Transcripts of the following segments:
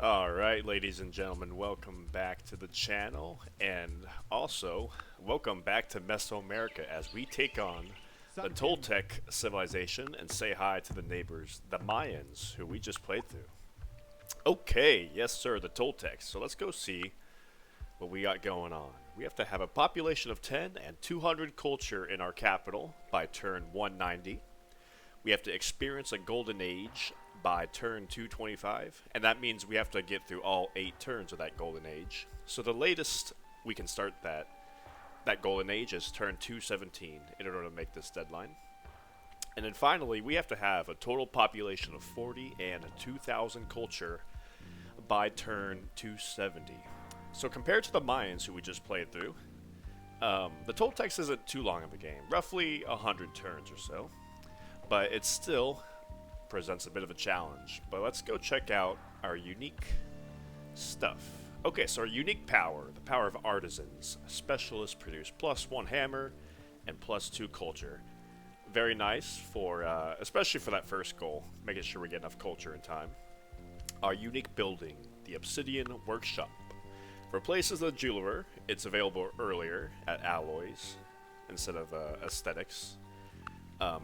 Alright, ladies and gentlemen, welcome back to the channel, and also, welcome back to Mesoamerica as we take on the Toltec civilization and say hi to the neighbors, the Mayans, who we just played through. Okay, yes sir, the Toltecs. So let's go see what we got going on. We have to have a population of 10 and 200 culture in our capital by turn 190. We have to experience a golden age by turn 225, and that means we have to get through all 8 turns of that golden age. So the latest we can start that golden age is turn 217 in order to make this deadline. And then finally, we have to have a total population of 40 and 2,000 culture by turn 270. So compared to the Mayans, who we just played through, the Toltecs isn't too long of a game, roughly 100 turns or so. But it still presents a bit of a challenge. But let's go check out our unique stuff. Okay, so our unique power, the power of artisans. Specialists produce +1 hammer and +2 culture. Very nice for, especially for that first goal, making sure we get enough culture in time. Our unique building, the Obsidian Workshop. Replaces the jeweler. It's available earlier at alloys instead of aesthetics.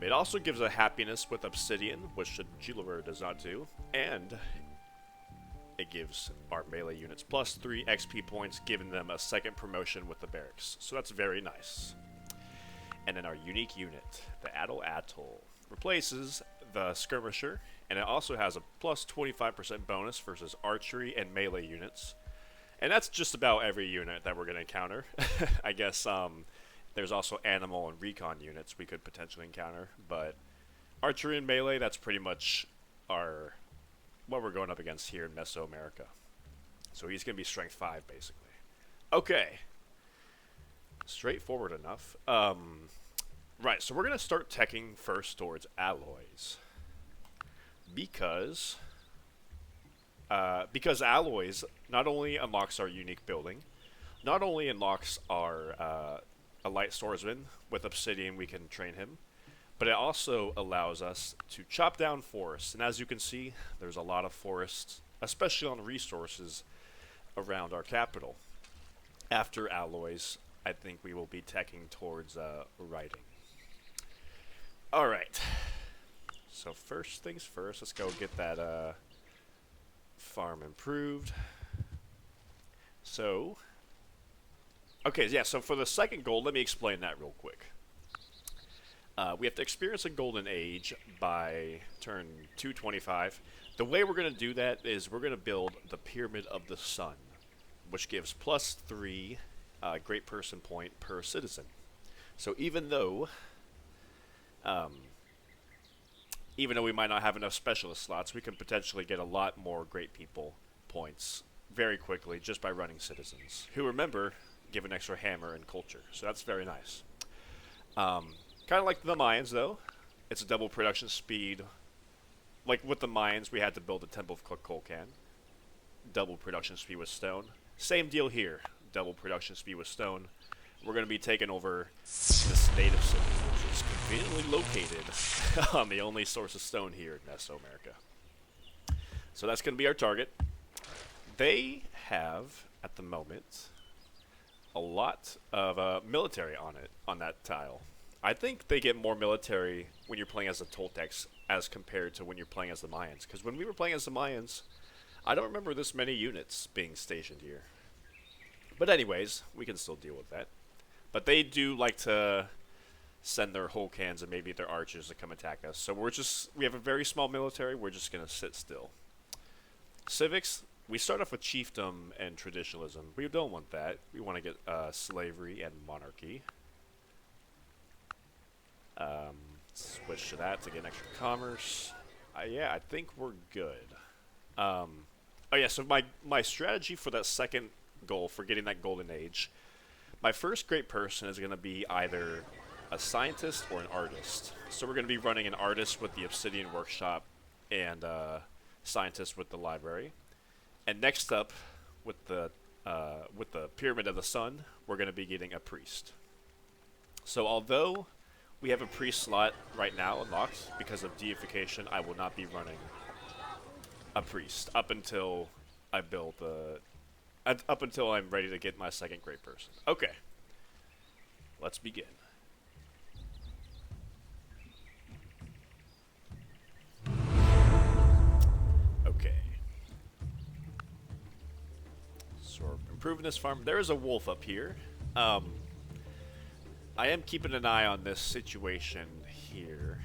It also gives a happiness with Obsidian, which the jeweler does not do, and it gives our melee units +3 XP points, giving them a second promotion with the barracks. So that's very nice. And then our unique unit, the Atoll, replaces the skirmisher, and it also has a +25% bonus versus archery and melee units. And that's just about every unit that we're going to encounter. I guess there's also animal and recon units we could potentially encounter, but archery and melee, that's pretty much what we're going up against here in Mesoamerica. So he's going to be strength 5, basically. Okay. Straightforward enough. Right, so we're going to start teching first towards alloys. Because alloys not only unlocks our unique building, not only unlocks our a light swordsman. With Obsidian we can train him, but it also allows us to chop down forests, and as you can see, there's a lot of forests, especially on resources around our capital. After alloys, I think we will be teching towards writing. Alright, so first things first, let's go get that farm improved. So okay, yeah, so for the second goal, let me explain that real quick. We have to experience a golden age by turn 225. The way we're going to do that is we're going to build the Pyramid of the Sun, which gives +3 great person point per citizen. So even though we might not have enough specialist slots, we can potentially get a lot more great people points very quickly just by running citizens, who, remember, give an extra hammer and culture, so that's very nice. Kind of like the Mayans, though. It's a double production speed. Like with the Mayans, we had to build a Temple of Kukulkan. Double production speed with stone. Same deal here. Double production speed with stone. We're going to be taking over this native city, which is conveniently located on the only source of stone here in Mesoamerica. So that's going to be our target. They have, at the moment, a lot of military on that tile. I think they get more military when you're playing as the Toltecs as compared to when you're playing as the Mayans. Because when we were playing as the Mayans, I don't remember this many units being stationed here. But anyways, we can still deal with that. But they do like to send their Holcans and maybe their archers to come attack us. So we have a very small military, we're just going to sit still. Civics, we start off with chiefdom and traditionalism. We don't want that. We want to get slavery and monarchy. Switch to that to get extra commerce. Yeah, I think we're good. Oh yeah, so my strategy for that second goal, for getting that golden age, my first great person is going to be either a scientist or an artist. So we're going to be running an artist with the Obsidian Workshop and scientist with the library. And next up, with the Pyramid of the Sun, we're going to be getting a priest. So although we have a priest slot right now unlocked because of deification, I will not be running a priest up until I build up until I'm ready to get my second great person. Okay, let's begin. Okay. So we're improving this farm. There is a wolf up here. I am keeping an eye on this situation here,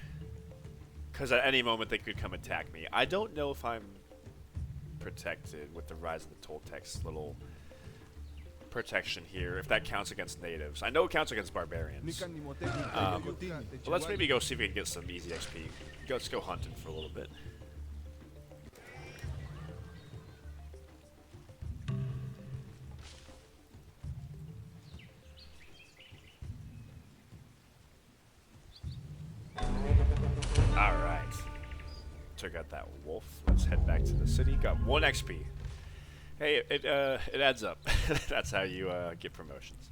because at any moment they could come attack me. I don't know if I'm protected with the rise of the Toltecs little protection here, if that counts against natives. I know it counts against barbarians. But let's maybe go see if we can get some easy XP. Let's go hunting for a little bit. Alright. Took out that wolf. Let's head back to the city. Got 1 XP. Hey, it adds up. That's how you get promotions.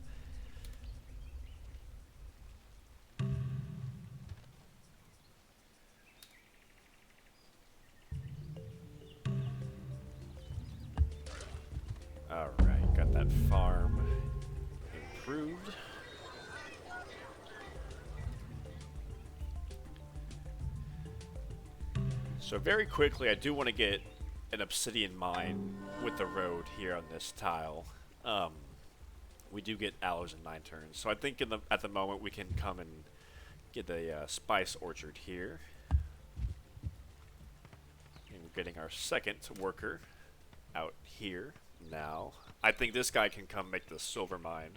Alright, got that farm improved. So very quickly, I do want to get an obsidian mine with the road here on this tile. We do get aloes in 9 turns, so I think at the moment we can come and get a spice orchard here. And we're getting our second worker out here now. I think this guy can come make the silver mine.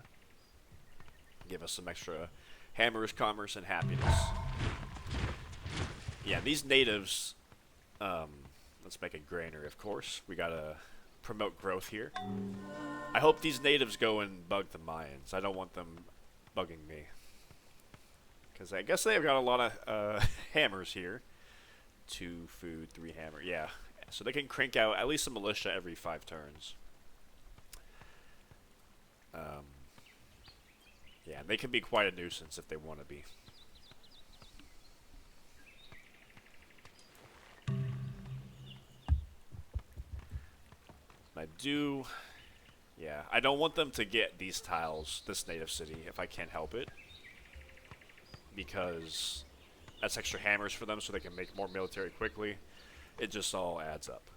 Give us some extra hammers, commerce, and happiness. Yeah, these natives... let's make a granary, of course. We gotta promote growth here. I hope these natives go and bug the Mayans. I don't want them bugging me. Because I guess they've got a lot of hammers here. 2 food, 3 hammer. Yeah. So they can crank out at least a militia every 5 turns. Yeah, they can be quite a nuisance if they want to be. Yeah, I don't want them to get these tiles, this native city, if I can't help it. Because that's extra hammers for them so they can make more military quickly. It just all adds up.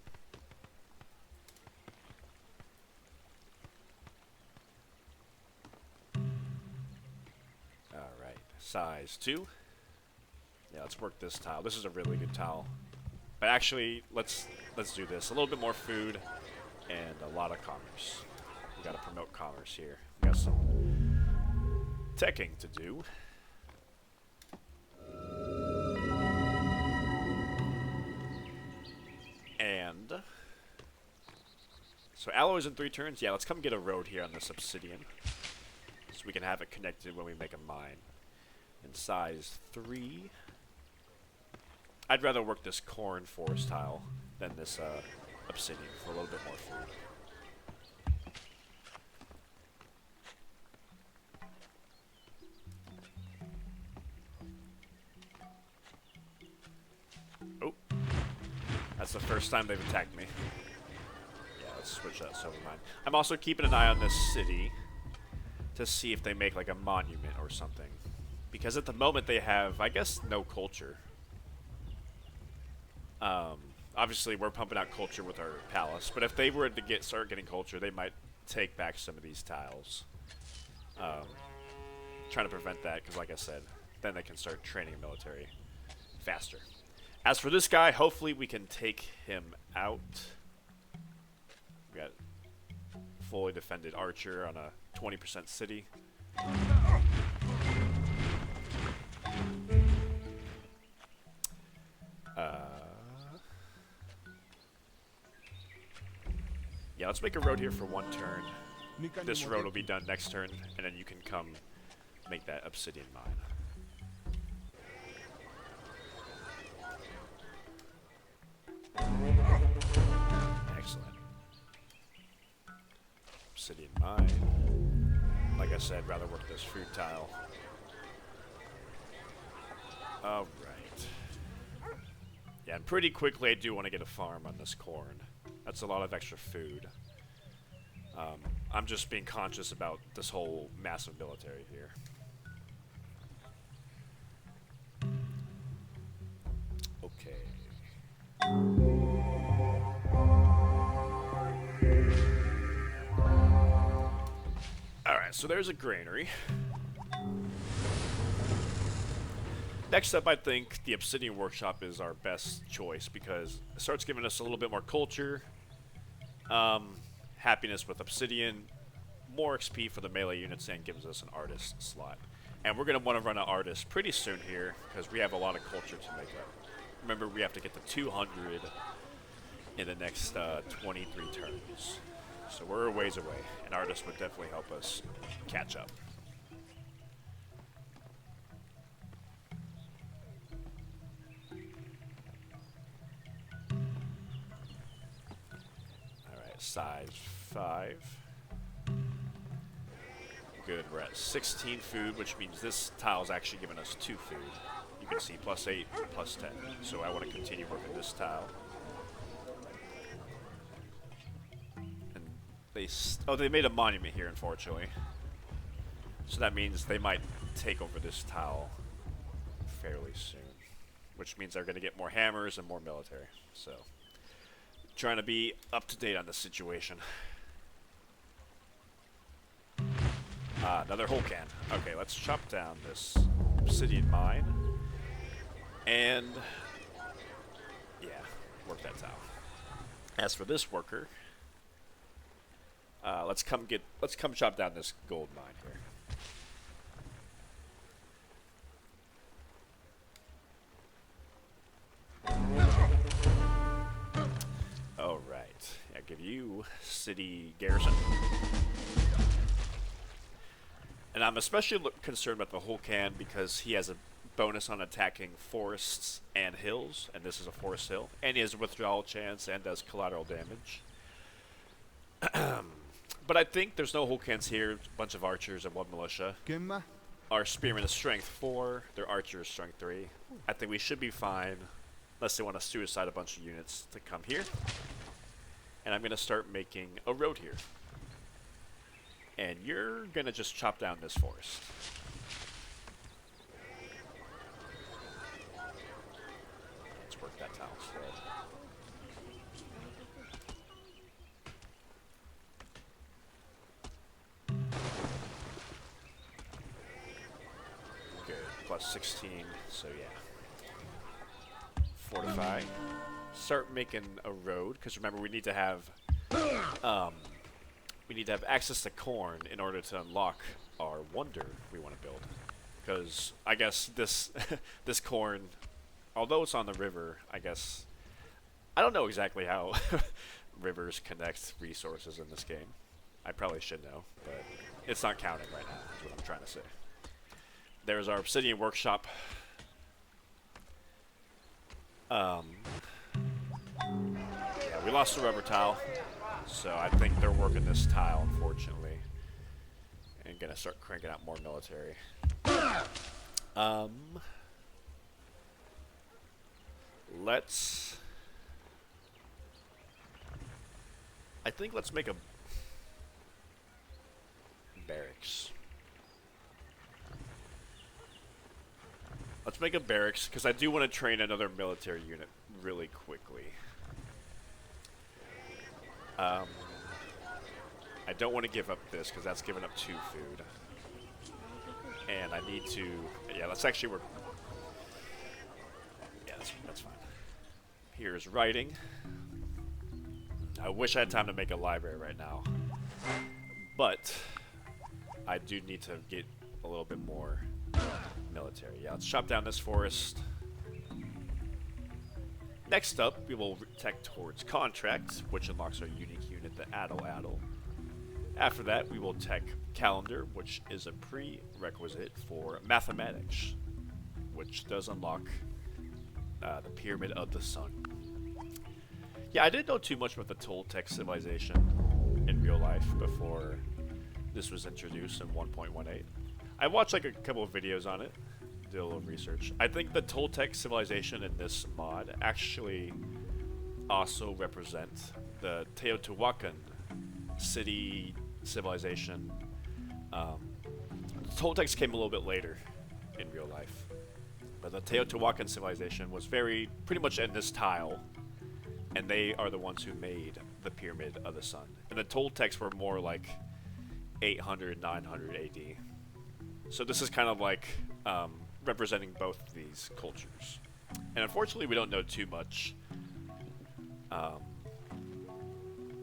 Alright, size 2. Yeah, let's work this tile. This is a really good tile. But actually, let's do this. A little bit more food. And a lot of commerce. We gotta promote commerce here. We got some teching to do. And so alloys in 3 turns. Yeah, let's come get a road here on this obsidian, so we can have it connected when we make a mine. In size 3. I'd rather work this corn forest tile than this obsidian for a little bit more food. Oh, that's the first time they've attacked me. Yeah, let's switch that silver mine. I'm also keeping an eye on this city to see if they make like a monument or something, because at the moment they have, I guess, no culture. Obviously, we're pumping out culture with our palace, but if they were to start getting culture, they might take back some of these tiles. Trying to prevent that, because like I said, then they can start training military faster. As for this guy, hopefully we can take him out. We got fully defended archer on a 20% city. Yeah, let's make a road here for 1 turn. This road will be done next turn, and then you can come make that obsidian mine. Excellent. Obsidian mine. Like I said, rather work this food tile. Alright. Yeah, and pretty quickly I do want to get a farm on this corn. That's a lot of extra food. I'm just being conscious about this whole massive military here. Okay. Alright, so there's a granary. Next up, I think the Obsidian Workshop is our best choice because it starts giving us a little bit more culture, happiness with Obsidian, more XP for the melee units, and gives us an artist slot. And we're going to want to run an artist pretty soon here because we have a lot of culture to make up. Remember, we have to get to 200 in the next 23 turns. So we're a ways away. An artist would definitely help us catch up. Alright, size 5. Good, we're at 16 food, which means this tile is actually giving us 2 food. You can see +8, +10. So I want to continue working this tile. And they made a monument here, unfortunately. So that means they might take over this tile fairly soon. Which means they're going to get more hammers and more military. So, trying to be up to date on this situation. Another whole can. Okay, let's chop down this obsidian mine. And, yeah, work that tile. As for this worker, let's come chop down this gold mine here. All right, I give you city garrison. And I'm especially concerned about the whole can because he has a bonus on attacking forests and hills, and this is a forest hill, and he has a withdrawal chance and does collateral damage. But I think there's no whole cans here, a bunch of archers and 1 militia. Our spearmen is strength 4, their archer is strength 3. I think we should be fine, unless they want to suicide a bunch of units to come here. And I'm going to start making a road here. And you're going to just chop down this forest. Let's work that tile instead. Good. +16, so yeah. Fortify. Start making a road, because remember we need to have access to corn in order to unlock our wonder we want to build. Because I guess this this corn, although it's on the river, I don't know exactly how rivers connect resources in this game. I probably should know, but it's not counting right now, is what I'm trying to say. There's our Obsidian Workshop. Yeah, we lost the rubber tile, so I think they're working this tile, unfortunately, and gonna start cranking out more military. Let's make a barracks. Let's make a barracks, because I do want to train another military unit really quickly. I don't want to give up this, because that's giving up 2 food. And I need to... Yeah, let's actually work... Yeah, that's fine. Here's writing. I wish I had time to make a library right now. But I do need to get a little bit more military. Yeah, let's chop down this forest. Next up, we will tech towards contract, which unlocks our unique unit, the Addle. After that, we will tech calendar, which is a prerequisite for mathematics, which does unlock the Pyramid of the Sun. Yeah, I didn't know too much about the Toltec civilization in real life before this was introduced in 1.18. I watched like a couple of videos on it, did a little research. I think the Toltec civilization in this mod actually also represent the Teotihuacan city civilization. The Toltecs came a little bit later in real life, but the Teotihuacan civilization was pretty much in this tile, and they are the ones who made the Pyramid of the Sun. And the Toltecs were more like 800, 900 AD. So this is kind of like representing both of these cultures. And unfortunately, we don't know too much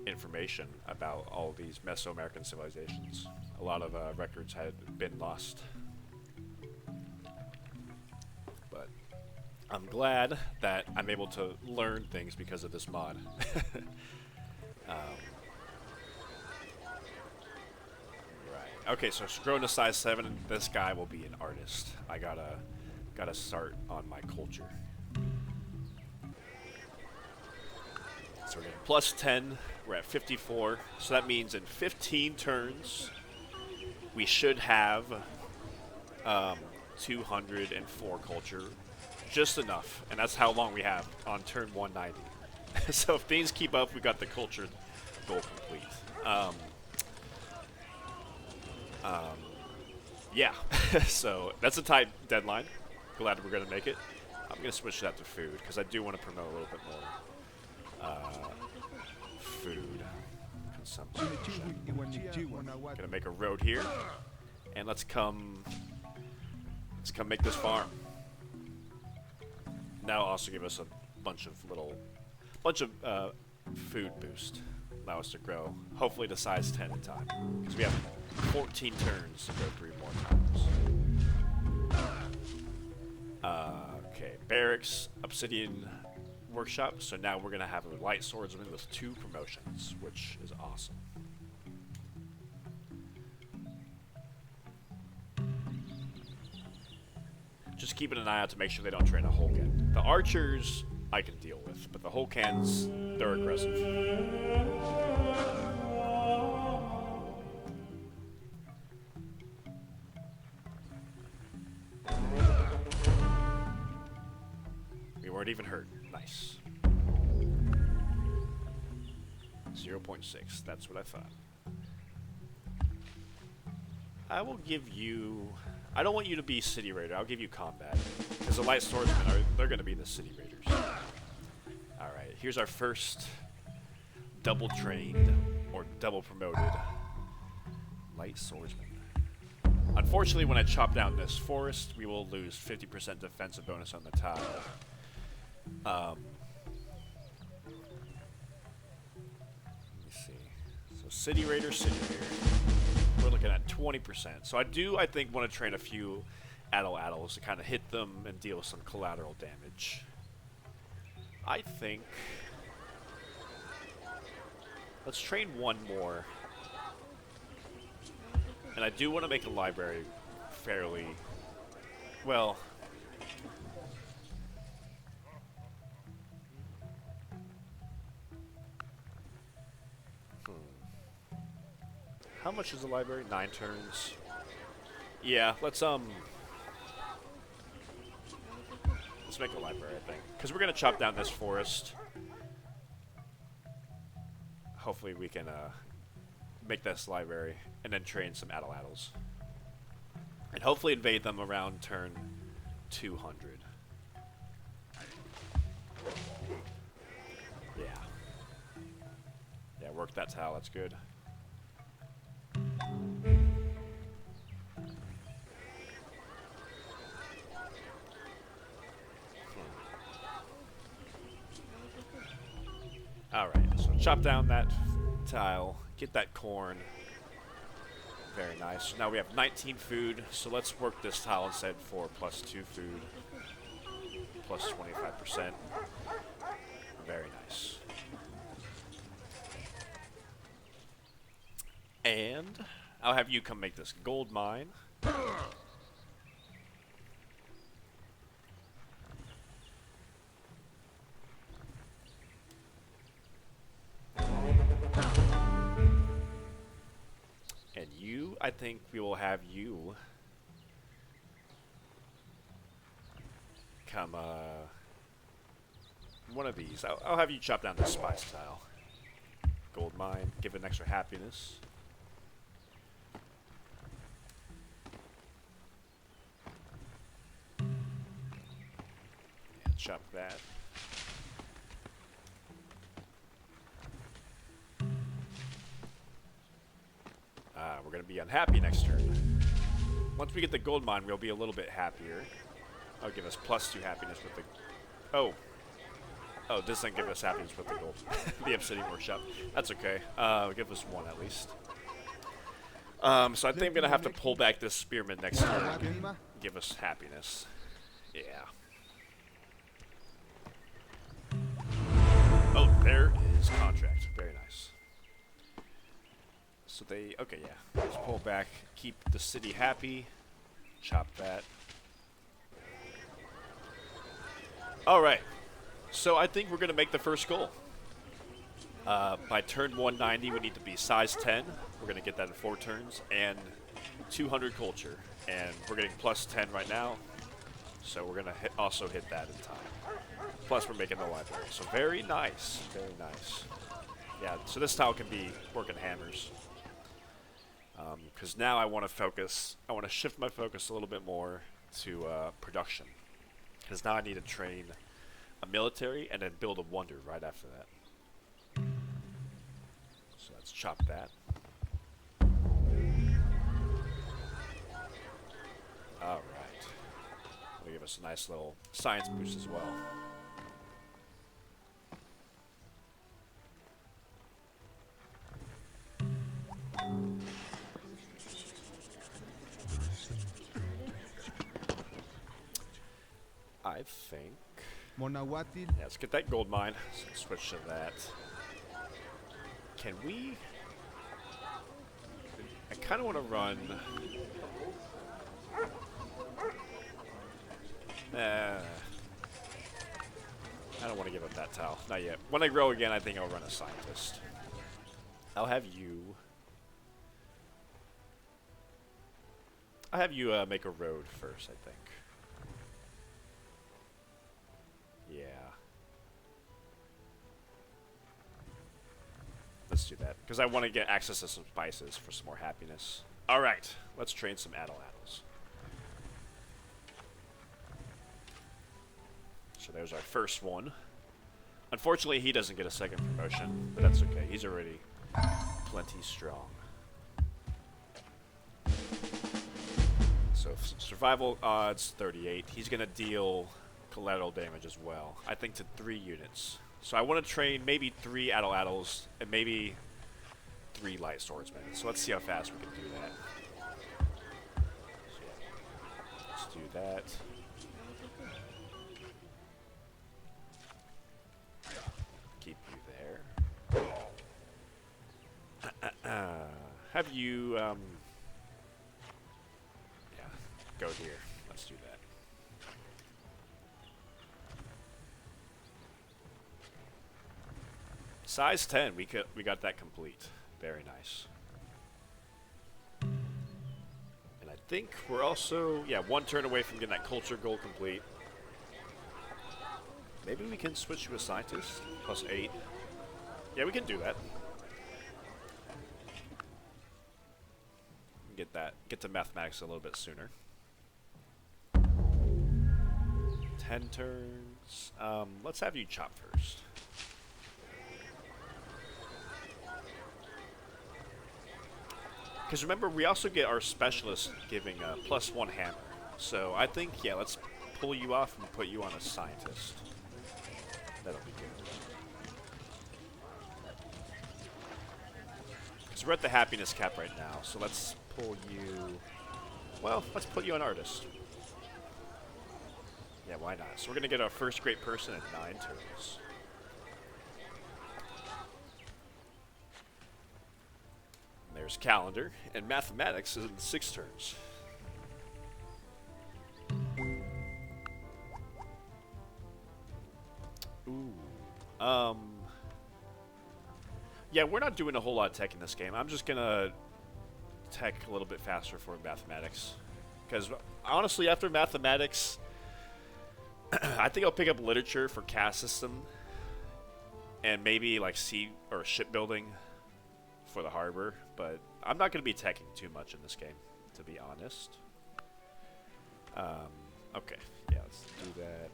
information about all these Mesoamerican civilizations. A lot of records had been lost. But I'm glad that I'm able to learn things because of this mod. Right. Okay, so grown to size 7, this guy will be an artist. I gotta start on my culture. So we're getting plus 10. We're at 54. So that means in 15 turns, we should have 204 culture. Just enough. And that's how long we have on turn 190. So if things keep up, we got the culture goal complete. Yeah. So that's a tight deadline. Glad we're going to make it. I'm going to switch that to food because I do want to promote a little bit more food consumption. Gonna make a road here, and let's come make this farm. Now also give us a bunch of food boost. Allow us to grow, hopefully to size 10 in time, because we have 14 turns to go 3 more times. Okay, barracks, Obsidian workshop. So now we're gonna have a light swordsman with 2 promotions, which is awesome. Just keeping an eye out to make sure they don't train a Hulkan. The archers I can deal with, but the Hulkans, they're aggressive. We weren't even hurt. Nice. 0.6. That's what I thought. I will give you... I don't want you to be City Raider. I'll give you combat. Because the Light Swordsmen, they're going to be the City Raiders. Alright, here's our first double trained, or double promoted Light Swordsman. Unfortunately, when I chop down this forest, we will lose 50% defensive bonus on the tile. Let me see. So City Raider. We're looking at 20%. So I think, want to train a few Addles to kind of hit them and deal some collateral damage. I think... let's train one more. And I do want to make a library fairly... well... How much is the library? 9 turns. Yeah, let's make a library, I think. Because we're going to chop down this forest. Hopefully we can make this library and then train some Addles. And hopefully invade them around turn 200. Yeah. Yeah, work that tile, that's good. Alright, so chop down that tile, get that corn. Very nice. So now we have 19 food, so let's work this tile instead for plus 2 food. Plus 25%. Very nice. And I'll have you come make this gold mine. And you, I think we will have you come, one of these. I'll have you chop down the spice tile. Gold mine, give it an extra happiness. And chop that. We're going to be unhappy next turn. Once we get the gold mine, we'll be a little bit happier. That'll give us +2 happiness with the... Oh, this doesn't give us happiness with the gold. The Obsidian Workshop. That's okay. It'll give us 1 at least. So I think I'm going to have to pull back this Spearman next turn. Give us happiness. Yeah. Oh, there is contract. Very nice. So they... Okay, yeah. Let's pull back. Keep the city happy. Chop that. Alright. So I think we're going to make the first goal. By turn 190, we need to be size 10. We're going to get that in 4 turns. And 200 culture. And we're getting +10 right now. So we're going to also hit that in time. Plus we're making the library. So very nice. Very nice. Yeah, so this tile can be working hammers. Because now I want to focus, I want to shift my focus a little bit more to production. Because now I need to train a military and then build a wonder right after that. So let's chop that. Alright. It'll give us a nice little science boost as well. I think... Yeah, let's get that gold mine. So let's switch to that. Can we... I kind of want to run... I don't want to give up that tile. Not yet. When I grow again, I think I'll run a scientist. I'll have you make a road first, I think. Yeah. Let's do that. Because I want to get access to some spices for some more happiness. Alright. Let's train some Addle-Addles. So there's our first one. Unfortunately, he doesn't get a second promotion. But that's okay. He's already plenty strong. So survival odds, 38. He's going to deal... collateral damage as well. I think to 3 units. So I want to train maybe 3 Addle-Addles and maybe 3 light swordsmen. So let's see how fast we can do that. So let's do that. Keep you there. Have you yeah, go here. Let's do that. Size 10, we got that complete. Very nice. And I think we're also, yeah, 1 turn away from getting that culture goal complete. Maybe we can switch to a scientist, +8. Yeah, we can do that. Get to mathematics a little bit sooner. 10 turns. Let's have you chop first. Because remember, we also get our specialist giving a +1 hammer. So I think, yeah, let's pull you off and put you on a scientist. That'll be good. Because we're at the happiness cap right now, so let's pull you... Well, let's put you on artist. Yeah, why not? So we're going to get our first great person in 9 turns. There's calendar, and mathematics is in 6 turns. Ooh. Yeah, we're not doing a whole lot of tech in this game. I'm just gonna tech a little bit faster for mathematics. Because honestly, after mathematics, I think I'll pick up literature for caste system. and maybe like sea or shipbuilding for the harbor, but I'm not going to be attacking too much in this game, to be honest. Okay, yeah, let's do that.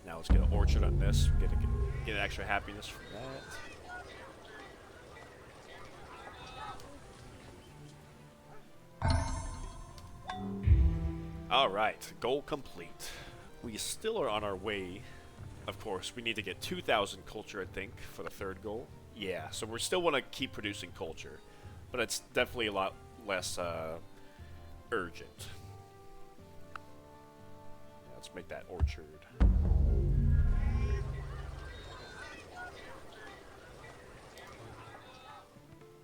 Now let's get an orchard on this. We're gonna get an extra happiness from that. Alright, goal complete. We still are on our way. Of course, we need to get 2,000 culture, I think, for the third goal. Yeah, so we still want to keep producing culture, but it's definitely a lot less urgent. Yeah, let's make that orchard.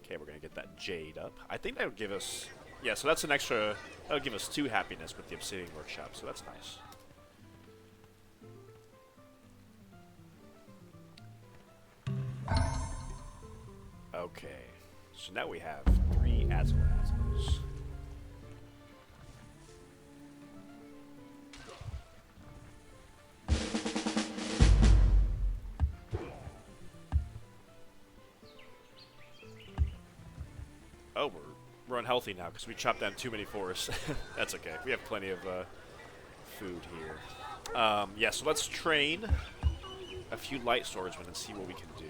Okay, we're gonna get that jade up. I think that would give us, yeah. So that's an extra. That would give us 2 happiness with the Obsidian workshop. So that's nice. Okay, so now we have 3 Azalazos. Oh, we're unhealthy now because we chopped down too many forests. That's okay. We have plenty of food here. Yeah, so let's train a few light swordsmen and see what we can do.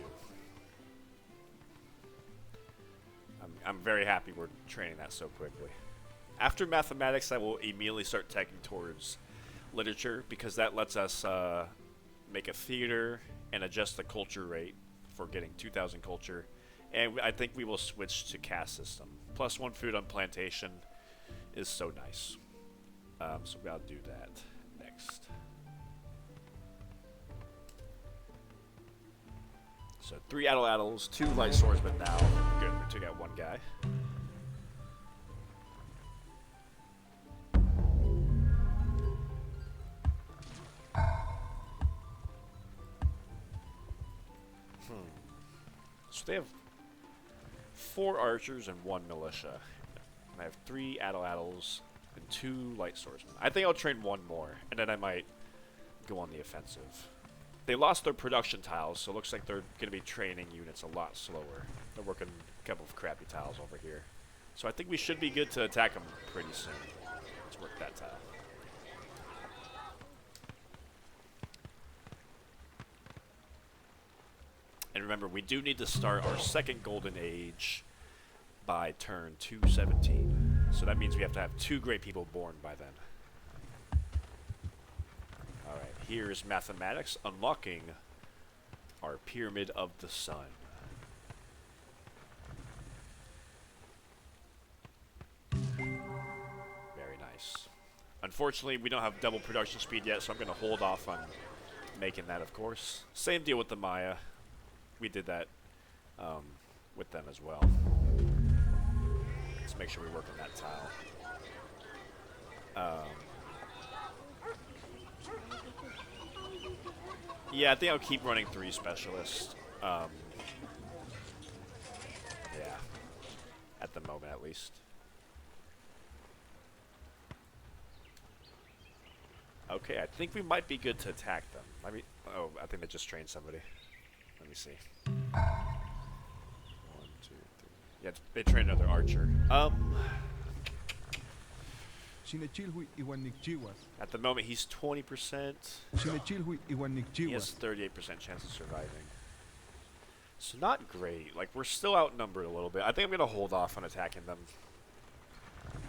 I'm very happy we're training that so quickly. After mathematics, I will immediately start taking towards literature because that lets us make a theater and adjust the culture rate for getting 2,000 culture. And I think we will switch to caste system. Plus 1 food on plantation is so nice. So we gotta do that next. So 3 Addle-Addles, 2 light swordsmen now. Good, we took out 1 guy. So they have 4 archers and 1 militia. And I have 3 Addle-Addles and 2 light swordsmen. I think I'll train 1 more, and then I might go on the offensive. They lost their production tiles, so it looks like they're going to be training units a lot slower. They're working a couple of crappy tiles over here. So I think we should be good to attack them pretty soon. Let's work that tile. And remember, we do need to start our 2nd golden age by turn 217. So that means we have to have 2 great people born by then. Alright, here is mathematics, unlocking our Pyramid of the Sun. Very nice. Unfortunately, we don't have double production speed yet, so I'm going to hold off on making that, of course. Same deal with the Maya. We did that with them as well. Let's make sure we work on that tile. Yeah, I think I'll keep running 3 specialists. Yeah, at the moment at least. Okay, I think we might be good to attack them. Let me. Oh, I think they just trained somebody. Let me see. 1, 2, 3. Yeah, they trained another archer. At the moment, he's 20%. He has 38% chance of surviving. So not great. Like, we're still outnumbered a little bit. I think I'm going to hold off on attacking them.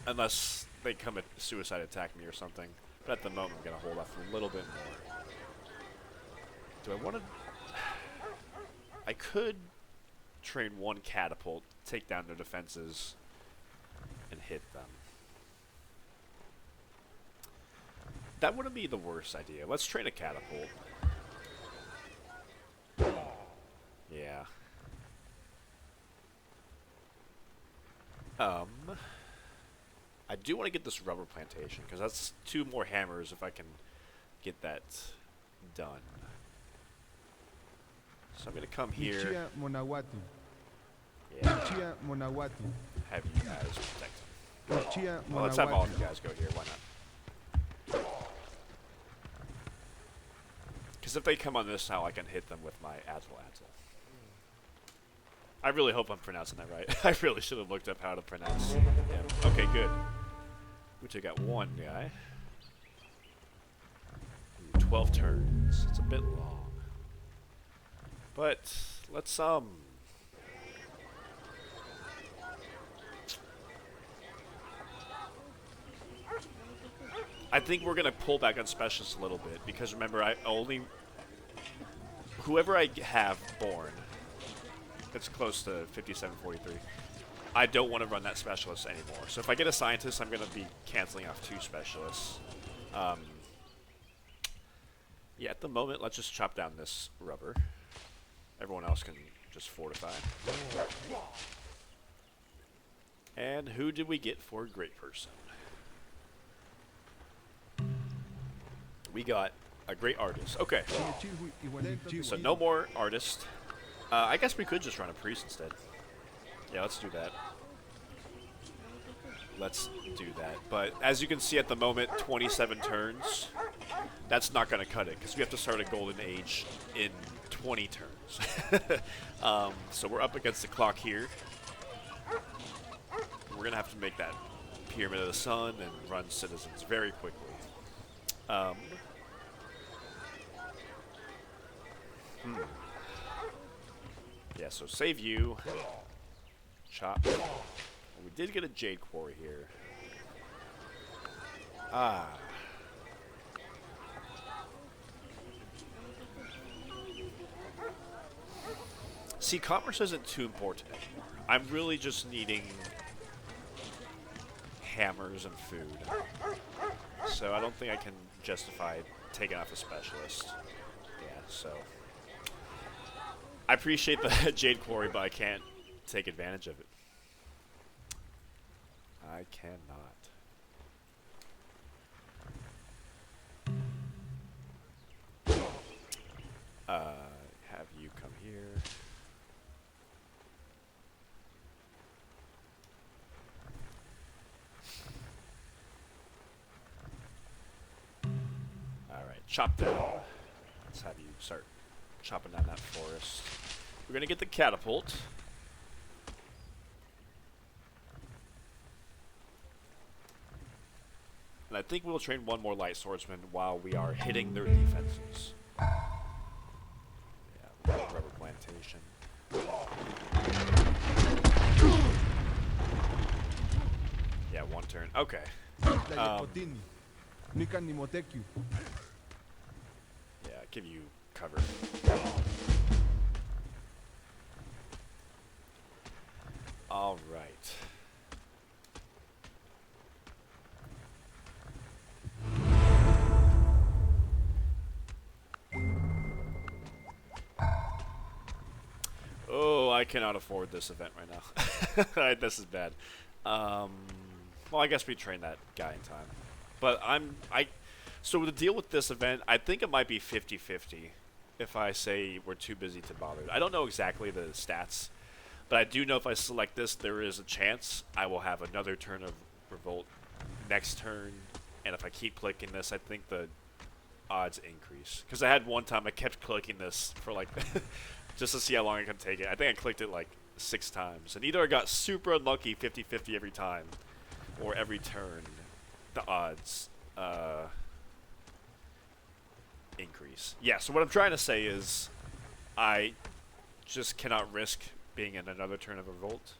Unless they come and suicide attack me or something. But at the moment, I'm going to hold off a little bit more. Do I want to... I could train 1 catapult, take down their defenses, and hit them. That wouldn't be the worst idea. Let's train a catapult. Yeah. I do want to get this rubber plantation, because that's 2 more hammers if I can get that done. So I'm going to come here. Yeah. Have you guys protect him. Well, let's have all of you guys go here. Why not? Because Because if they come on this tile, I can hit them with my Atzel. I really hope I'm pronouncing that right. I really should have looked up how to pronounce him. Okay, good. We took out one guy. Ooh, 12 turns. It's a bit long. But let's I think we're gonna pull back on specialists a little bit because remember whoever I have born, it's close to 5743. I don't want to run that specialist anymore. So if I get a scientist, I'm gonna be canceling off 2 specialists. Yeah, at the moment, let's just chop down this rubber. Everyone else can just fortify. And who did we get for great person? We got a great artist. Okay. So no more artist. I guess we could just run a priest instead. Yeah, let's do that. Let's do that. But as you can see at the moment, 27 turns. That's not going to cut it because we have to start a golden age in 20 turns. So we're up against the clock here. We're going to have to make that Pyramid of the Sun and run citizens very quickly. Yeah, so save you. Chop. We did get a Jade Quarry here. See, commerce isn't too important anymore. I'm really just needing hammers and food. So I don't think I can justify taking off a specialist. Yeah, so I appreciate the Jade Quarry, but I can't take advantage of it. I cannot. Have you come here. Alright, chop down. Let's have you start chopping down that forest. We're gonna get the catapult. And I think we'll train one more light swordsman while we are hitting their defenses. Yeah, rubber plantation. Yeah, 1 turn. Okay. Yeah, give you cover. All right. Oh, I cannot afford this event right now. This is bad. Well, I guess we train that guy in time. But so the deal with this event, I think it might be 50-50 if I say we're too busy to bother. I don't know exactly the stats, but I do know if I select this, there is a chance I will have another turn of revolt next turn. And if I keep clicking this, I think the odds increase. Because I had one time I kept clicking this for like just to see how long I can take it. I think I clicked it like 6 times. And either I got super unlucky 50-50 every time, or every turn, the odds increase. Yeah, so what I'm trying to say is I just cannot risk being in another turn of revolt.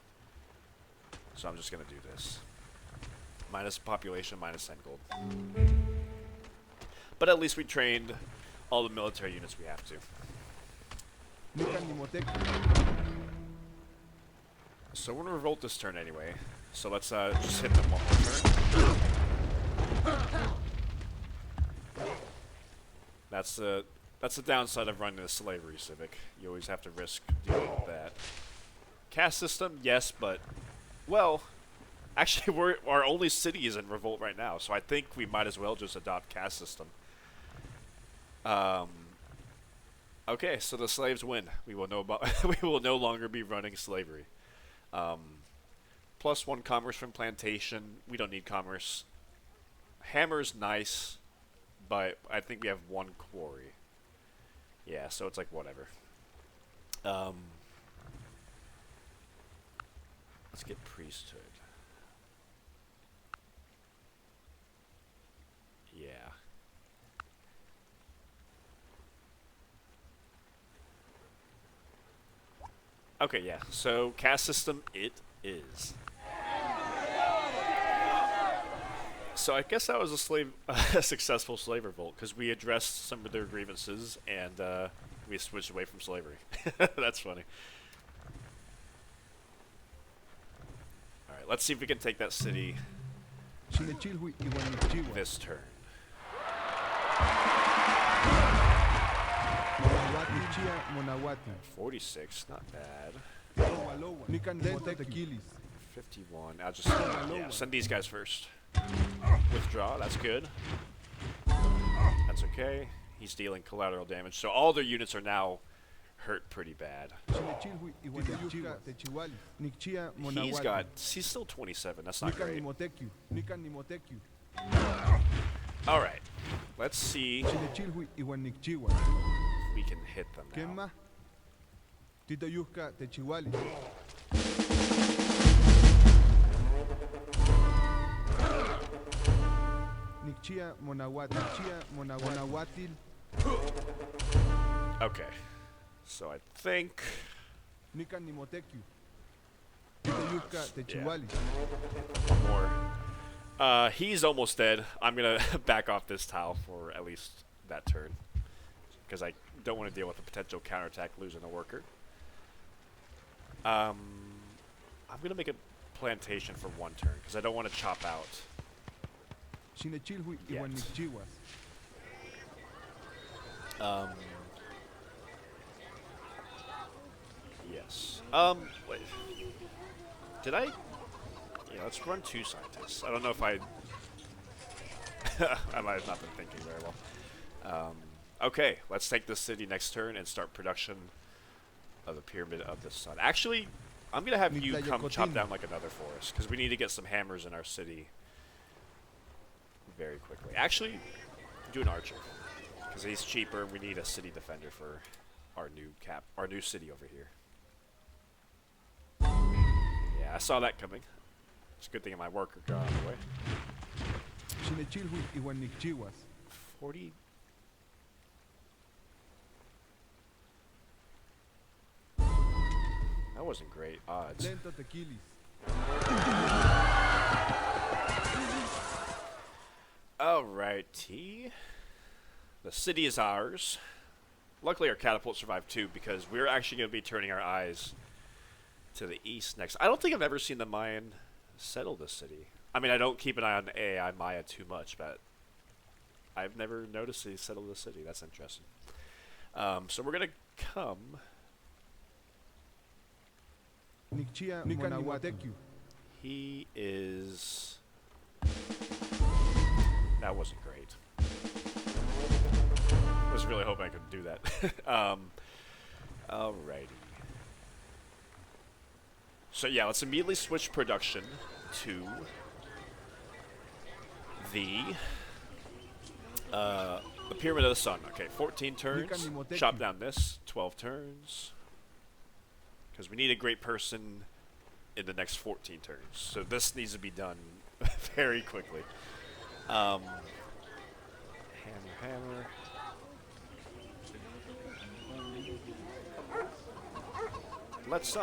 So I'm just going to do this. Minus population, minus 10 gold. But at least we trained all the military units we have to. So we're going to revolt this turn anyway. So let's just hit them one more turn. That's the downside of running a slavery civic. You always have to risk dealing with that. Caste system, yes, but well, actually our only city is in revolt right now, so I think we might as well just adopt caste system. Okay, so the slaves win. We will we will no longer be running slavery. +1 commerce from plantation. We don't need commerce. Hammer's nice, but I think we have 1 quarry. Yeah, so it's like whatever. Let's get priesthood. Yeah. Okay, yeah. So caste system it is. So I guess that was a successful slave revolt because we addressed some of their grievances and we switched away from slavery. That's funny. All right, let's see if we can take that city this turn. 46, not bad. 51. I'll just send these guys first. Withdraw, that's good. That's okay. He's dealing collateral damage. So all their units are now hurt pretty bad. He's still 27. That's not great. Alright. Let's see if we can hit them now. Okay. So I think one more. He's almost dead. I'm gonna back off this tile for at least that turn. Because I don't want to deal with a potential counterattack losing a worker. I'm gonna make a plantation for one turn because I don't want to chop out yet. Yes. Wait. Did I? Yeah, let's run 2 scientists. I don't know if I might have not been thinking very well. Okay, let's take this city next turn and start production of the Pyramid of the Sun. Actually, I'm going to have you come chop down like another forest, because we need to get some hammers in our city very quickly. Actually, do an archer, because he's cheaper, and we need a city defender for our new city over here. Yeah, I saw that coming. It's a good thing my worker got out of the way. 40. That wasn't great odds. Alrighty. The city is ours. Luckily our catapult survived too, because we're actually going to be turning our eyes to the east next. I don't think I've ever seen the Mayan settle this city. I mean, I don't keep an eye on AI Maya too much, but I've never noticed they settled the city. That's interesting. So we're going to come... He is... That wasn't great. I was really hoping I could do that. Alrighty. So yeah, let's immediately switch production to the Pyramid of the Sun. Okay, 14 turns. Chop down this. 12 turns. Because we need a great person in the next 14 turns. So this needs to be done very quickly. Hammer. Let's,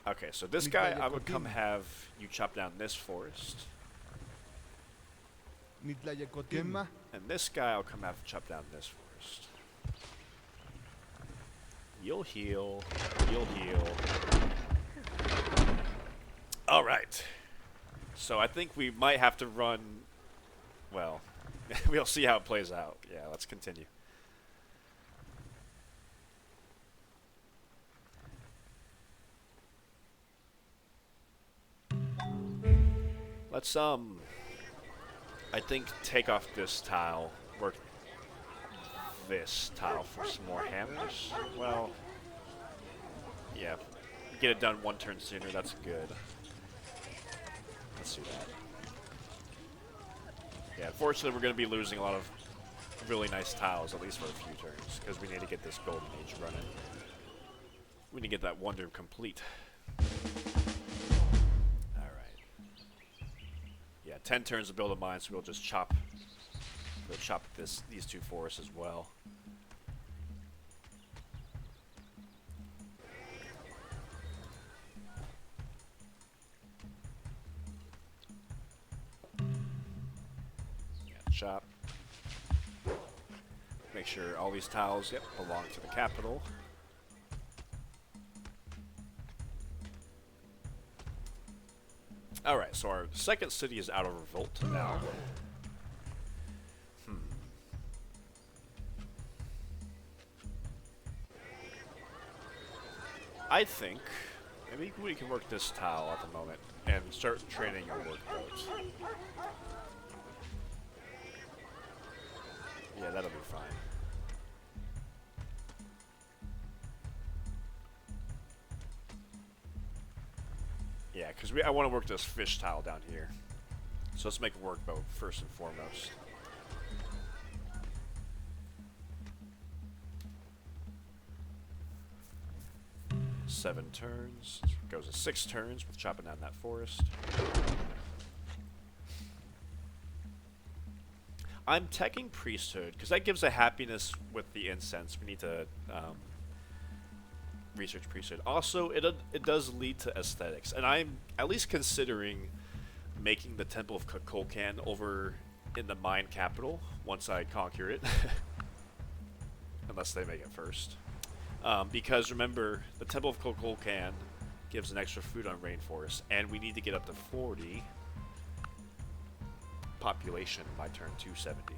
okay, so this guy, I would come have you chop down this forest. And this guy, I'll come have chop down this forest. You'll heal. You'll heal. Alright. So I think we might have to run... Well, we'll see how it plays out. Yeah, let's continue. Let's, I think take off this tile, work this tile for some more hammers. Well, yeah, get it done one turn sooner, that's good. Let's do that. Yeah, unfortunately, we're going to be losing a lot of really nice tiles, at least for a few turns, because we need to get this Golden Age running. We need to get that wonder complete. Alright. Yeah, 10 turns to build a mine, so we'll just chop these two forests as well. Yeah, chop. Make sure all these tiles, yep, belong to the capital. Alright, so our second city is out of revolt now. I think maybe we can work this tile at the moment and start training our workboats. Yeah, that'll be fine. Yeah, because I want to work this fish tile down here. So let's make a workboat first and foremost. Seven turns. Goes to 6 turns with chopping down that forest. I'm teching priesthood because that gives a happiness with the incense. We need to research priesthood. Also, it does lead to aesthetics, and I'm at least considering making the Temple of Kukulkan over in the mine capital once I conquer it, unless they make it first. Because remember, the Temple of Kukulkan gives an extra food on rainforest, and we need to get up to 40 population by turn 270.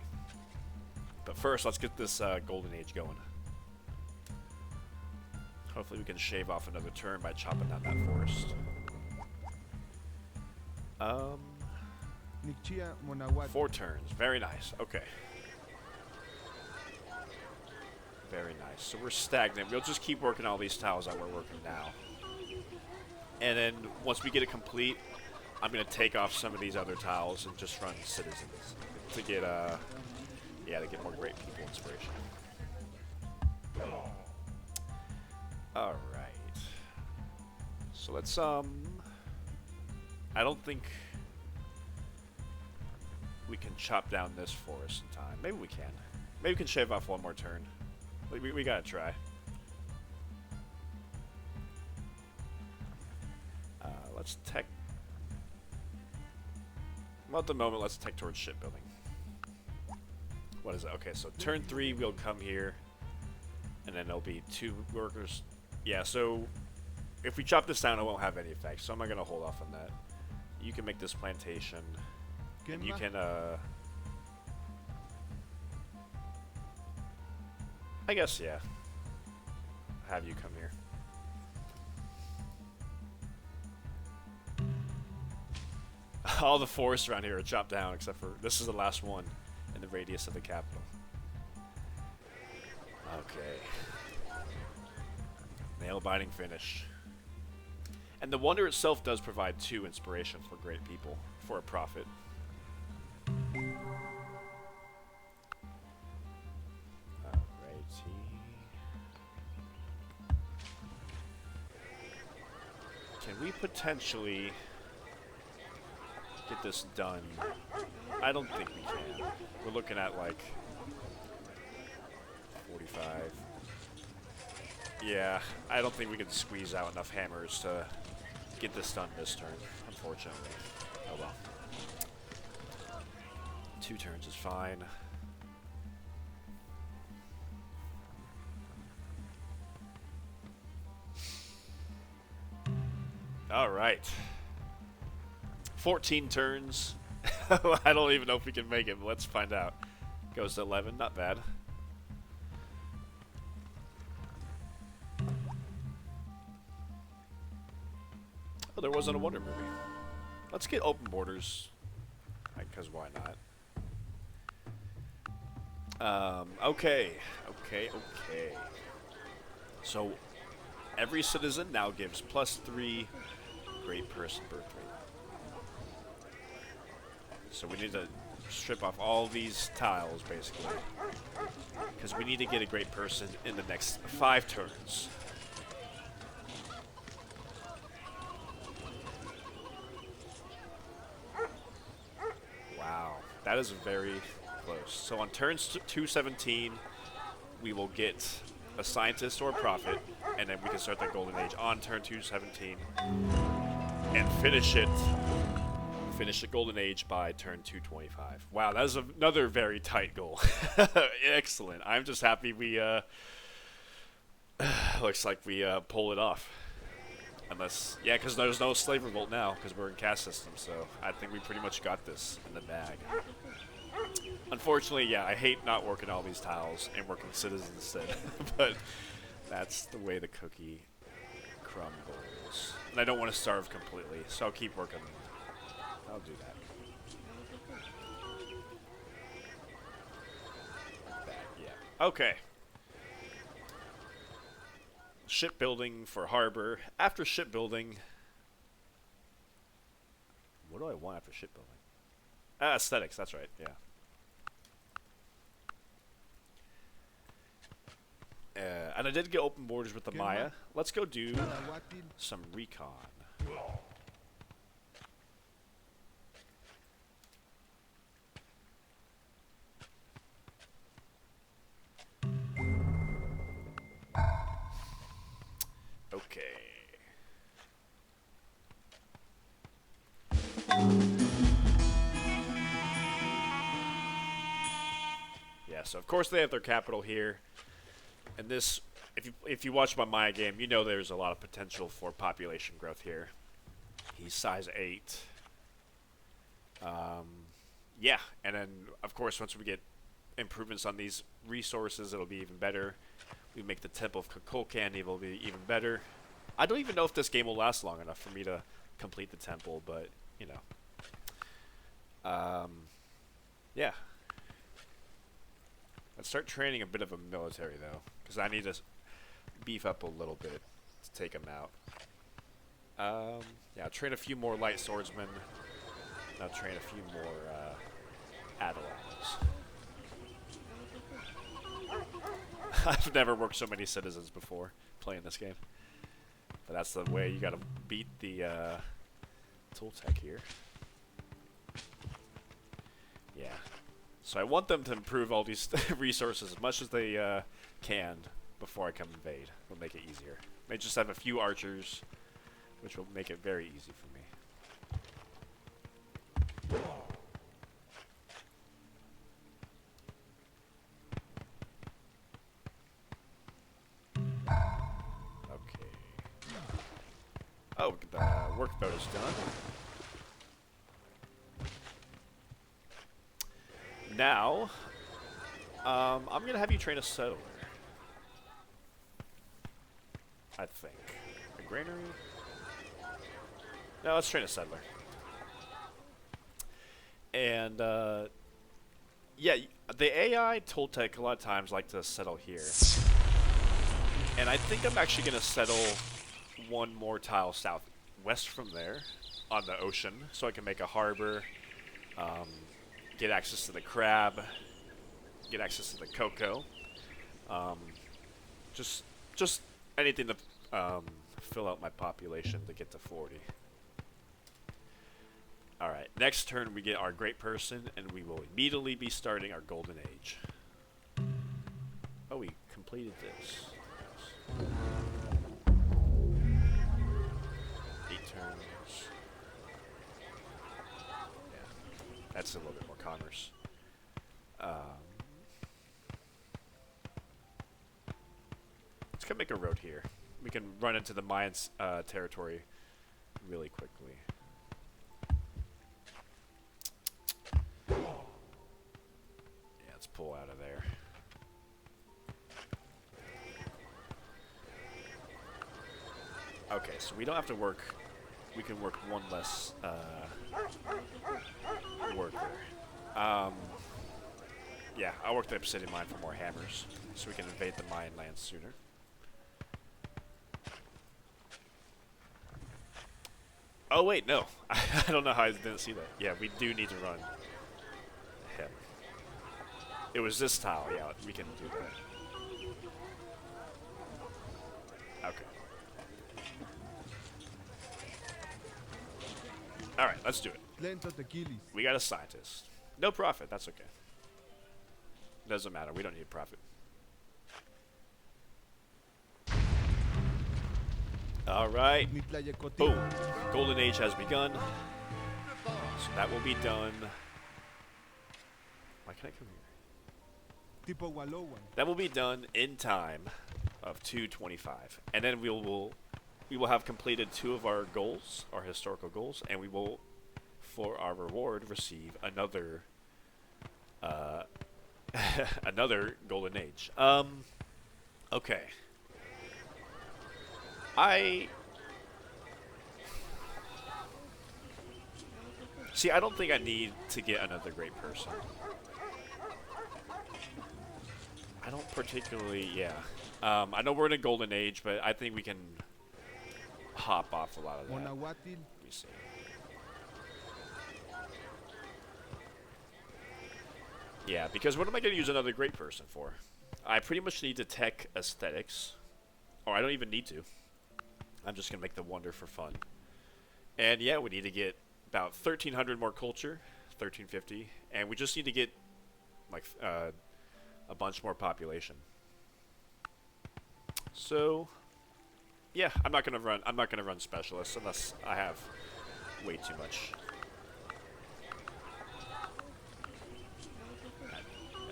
But first, let's get this Golden Age going. Hopefully we can shave off another turn by chopping down that forest. 4 turns. Very nice. Okay. Very nice. So we're stagnant. We'll just keep working all these tiles that we're working now. And then once we get it complete, I'm going to take off some of these other tiles and just run citizens to get to get more great people inspiration. All right. So let's I don't think we can chop down this forest in time. Maybe we can. Maybe we can shave off one more turn. We gotta try. Let's tech. Well, at the moment, let's tech towards shipbuilding. What is it? Okay, so turn 3, we'll come here, and then there'll be 2 workers. Yeah, so if we chop this down, it won't have any effect, so I'm not gonna hold off on that. You can make this plantation, and you can, I guess, yeah. Have you come here. All the forests around here are chopped down, except for this is the last one in the radius of the capital. Okay. Nail-biting finish. And the wonder itself does provide 2 inspiration for great people, for a profit. Can we potentially get this done? I don't think we can. We're looking at like 45. Yeah, I don't think we can squeeze out enough hammers to get this done this turn, unfortunately. Oh well. 2 turns is fine. All right. 14 turns. I don't even know if we can make it, but let's find out. Goes to 11, not bad. Oh, there wasn't a Wonder movie. Let's get open borders. Because why not? Okay. So, every citizen now gives +3 great person birth rate. So we need to strip off all these tiles, basically. Because we need to get a great person in the next 5 turns. Wow, that is very close. So on turn 217, we will get a scientist or a prophet, and then we can start the golden age on turn 217 and finish it. Finish the golden age by turn 225. Wow, that is another very tight goal. Excellent. I'm just happy we looks like we pull it off. Unless, yeah, because there's no slave revolt now because we're in caste system, so I think we pretty much got this in the bag. Unfortunately, yeah, I hate not working all these tiles and working citizens instead, but that's the way the cookie crumbles. And I don't want to starve completely, so I'll keep working. I'll do that. Like that, yeah. Okay. Shipbuilding for harbor. After shipbuilding, what do I want after shipbuilding? Aesthetics, that's right, yeah. And I did get open borders with the Maya. Let's go do some recon. Okay. Yeah, so of course they have their capital here. And this, if you watch my Maya game, you know there's a lot of potential for population growth here. He's size 8. Yeah, and then of course once we get improvements on these resources, it'll be even better. We make the Temple of Kukulkan, it'll be even better. I don't even know if this game will last long enough for me to complete the temple, but you know. Yeah. Let's start training a bit of a military though, because I need to beef up a little bit to take him out. Yeah, I'll train a few more light swordsmen. And I'll train a few more Adalans. I've never worked so many citizens before playing this game. But that's the way you gotta beat the Toltec here. Yeah. So I want them to improve all these resources as much as they can before I come invade. It'll make it easier. They just have a few archers, which will make it very easy for me. Okay. Oh, the workboat is done. Now, I'm going to have you train a settler. I think. A granary? No, let's train a settler. And, yeah, the AI Toltec a lot of times like to settle here. And I think I'm actually going to settle one more tile southwest from there on the ocean so I can make a harbor, get access to the crab, get access to the cocoa. Just anything to fill out my population to get to 40. Alright, next turn we get our great person, and we will immediately be starting our golden age. Oh, we completed this. 8 turns. Yeah, that's a little bit more commerce. Let's go make a road here. We can run into the Mayans' territory really quickly. Yeah, let's pull out of there. Okay, so we don't have to work. We can work one less worker. Yeah, I'll work the Obsidian mine for more hammers, so we can invade the Mayan lands sooner. Oh wait, no. I don't know how I didn't see that. Yeah, we do need to run It was this tile. Yeah, we can do that. Okay. All right, let's do it. We got a scientist. No profit. That's okay. Doesn't matter. We don't need profit. All right. Boom. Golden Age has begun. So that will be done. Why can't I come here? That will be done in time of 225, and then we will have completed 2 of our goals, our historical goals, and we will, for our reward, receive another another Golden Age. Okay. See, I don't think I need to get another great person. I don't particularly, yeah. I know we're in a Golden Age, but I think we can hop off a lot of that. Let me see. Yeah, because what am I going to use another great person for? I pretty much need to tech aesthetics. Or I don't even need to. I'm just going to make the wonder for fun. And yeah, we need to get about 1,300 more culture. 1,350. And we just need to get like a bunch more population. So yeah, I'm not gonna run specialists unless I have way too much.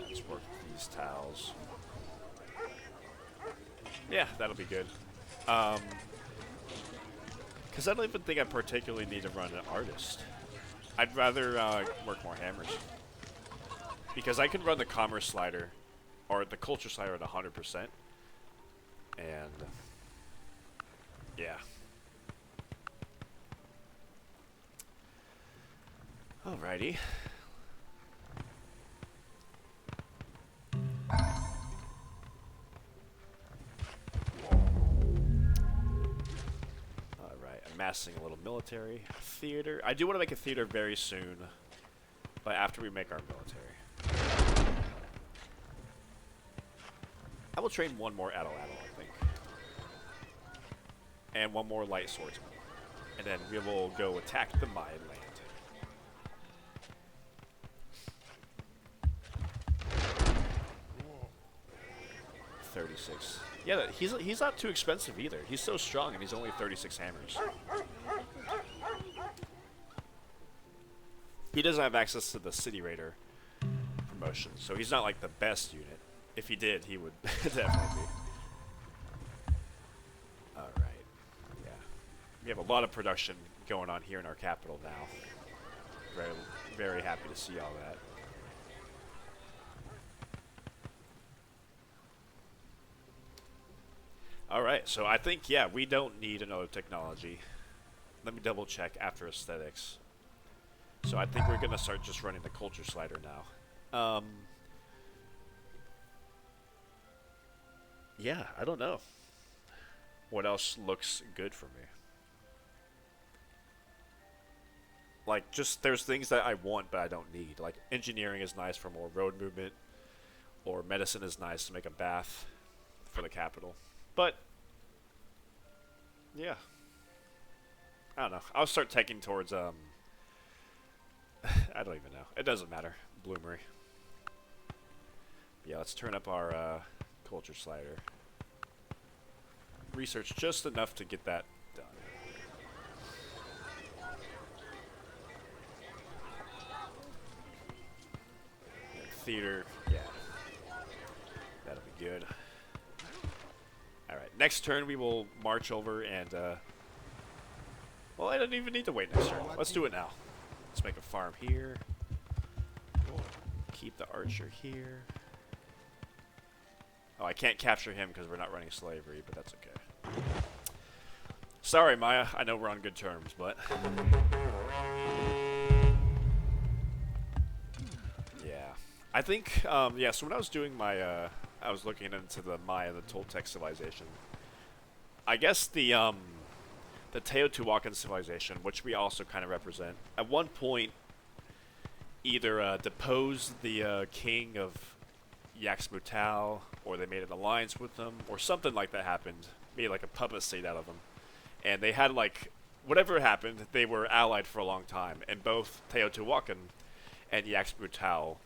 Let's work these tiles. Yeah, that'll be good. Because I don't even think I particularly need to run an artist. I'd rather work more hammers. Because I can run the commerce slider, or the culture slider at 100%. And yeah. Alrighty. Amassing a little military theater. I do want to make a theater very soon, but after we make our military. I will train one more Adel, I think. And one more light swordsman. And then we will go attack the Mayan land. 36. Yeah, he's not too expensive either. He's so strong, and he's only 36 hammers. He doesn't have access to the City Raider promotion, so he's not like the best unit. If he did, he would definitely be. Alright. Yeah. We have a lot of production going on here in our capital now. Very, very happy to see all that. Alright, so I think, yeah, we don't need another technology. Let me double check after aesthetics. So I think we're going to start just running the culture slider now. Yeah, I don't know. What else looks good for me? Like, just, there's things that I want but I don't need. Like, engineering is nice for more road movement. Or medicine is nice to make a bath for the capital. But, yeah. I don't know. I'll start taking towards, I don't even know. It doesn't matter. Bloomery. Yeah, let's turn up our, culture slider. Research just enough to get that done. And theater, yeah. That'll be good. Alright, next turn we will march over and, well, I don't even need to wait next turn. Let's do it now. Let's make a farm here. Keep the archer here. Oh, I can't capture him because we're not running slavery, but that's okay. Sorry, Maya. I know we're on good terms, but... yeah. I think, yeah, so when I was doing my, I was looking into the Maya, the Toltec civilization. I guess the Teotihuacan civilization, which we also kind of represent, at one point either deposed the king of Yaxmutal, or they made an alliance with them, or something like that happened. Made like a puppet state out of them, and they had like whatever happened. They were allied for a long time, and both Teotihuacan and Yaxmutal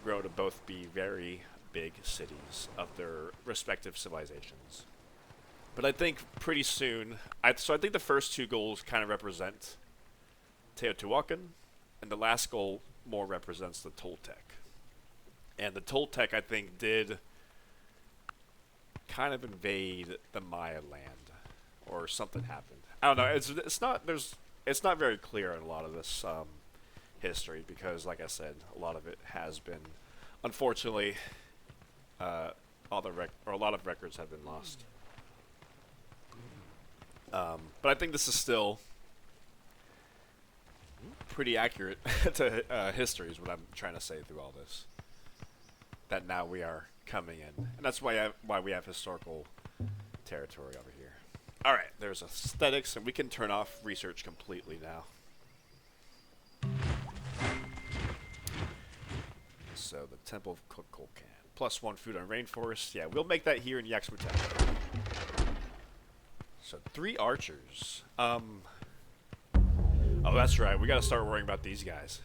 grow to both be very big cities of their respective civilizations. But I think pretty soon, so I think the first two goals kind of represent Teotihuacan, and the last goal more represents the Toltec. And the Toltec, I think, did kind of invade the Maya land, or something happened. I don't know. It's not very clear in a lot of this history because, like I said, a lot of it has been, unfortunately, a lot of records have been lost. But I think this is still pretty accurate to history is what I'm trying to say through all this. That now we are coming in, and that's why we have historical territory over here. All right, there's aesthetics, and we can turn off research completely now. So the Temple of Kukulkan, +1 food on rainforest. Yeah, we'll make that here in Yaxmutan. So 3 archers. Oh, that's right. We got to start worrying about these guys.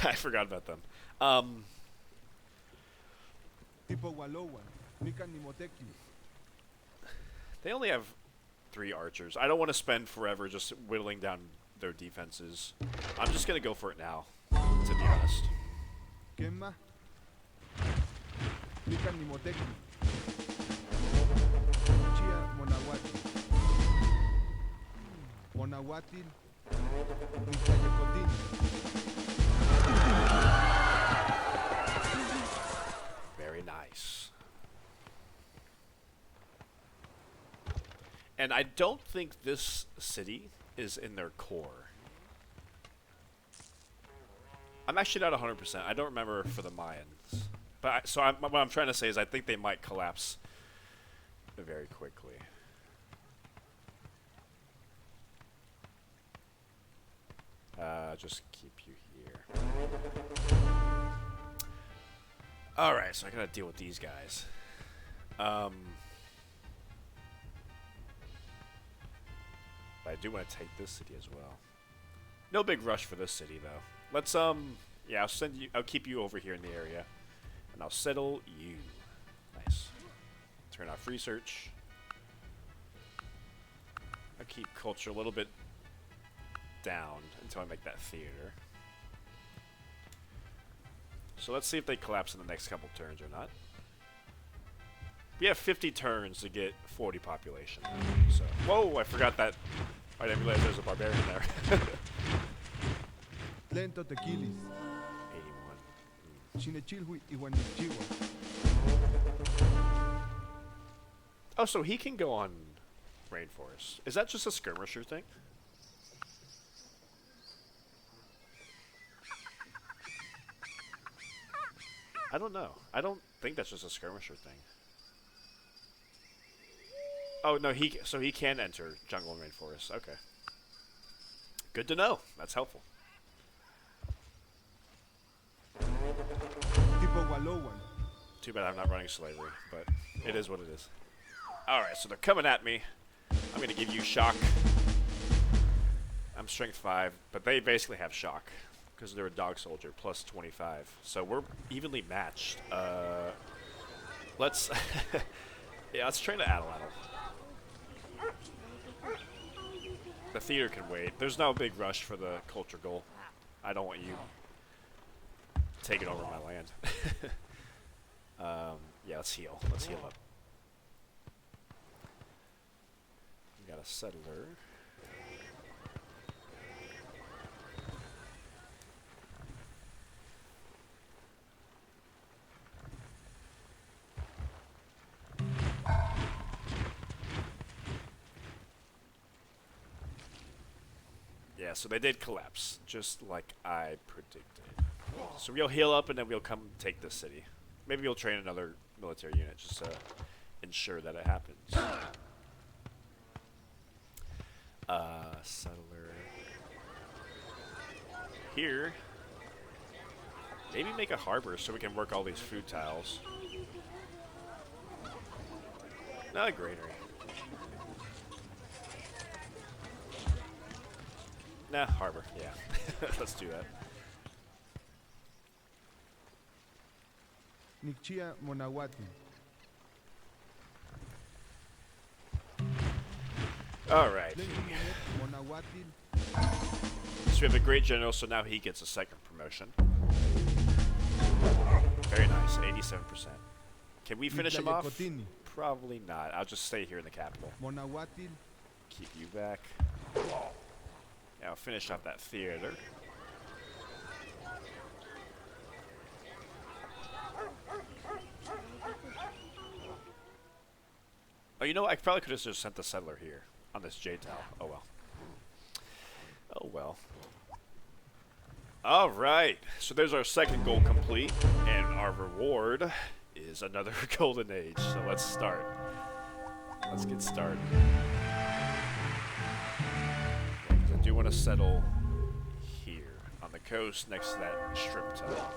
I forgot about them. They only have 3 archers. I don't want to spend forever just whittling down their defenses. I'm just going to go for it now, to be honest. Very nice. And I don't think this city is in their core. I'm actually not 100%. I don't remember for the Mayans. But what I'm trying to say is I think they might collapse very quickly. Just keep you here. Alright, so I gotta deal with these guys. But I do want to take this city as well. No big rush for this city though. Let's yeah, I'll keep you over here in the area. And I'll settle you. Nice. Turn off research. I'll keep culture a little bit down until I make that theater. So let's see if they collapse in the next couple turns or not. We have 50 turns to get 40 population. So, whoa, I forgot that. I didn't realize there's a barbarian there. 81. Oh, so he can go on rainforest. Is that just a skirmisher thing? I don't know. I don't think that's just a skirmisher thing. Oh no, so he can enter jungle and rainforest. Okay. Good to know. That's helpful. Too bad I'm not running slavery, but it is what it is. Alright, so they're coming at me. I'm gonna give you shock. I'm strength 5, but they basically have shock. Because they're a dog soldier, +25. So we're evenly matched. Let's yeah, let's train to Adelatl. The theater can wait. There's no big rush for the culture goal. I don't want you taking over my land. Yeah, let's heal. Let's heal up. We got a settler. Yeah, so they did collapse, just like I predicted. So we'll heal up and then we'll come take this city. Maybe we'll train another military unit just to ensure that it happens. Settler. Here. Maybe make a harbor so we can work all these food tiles. Not a granary. Nah, harbor. Yeah. Let's do that. Nikchia Monawati. Alright. So we have a great general, so now he gets a second promotion. Very nice, 87%. Can we finish him off? Probably not. I'll just stay here in the capital. Keep you back. Yeah, I'll finish off that theater. Oh, you know, I probably could have just sent the settler here on this J tile. Oh well. Oh well. Alright, so there's our second goal complete, and our reward is another golden age. So let's start. Let's get started. Yeah, 'cause I do want to settle here on the coast next to that strip tile.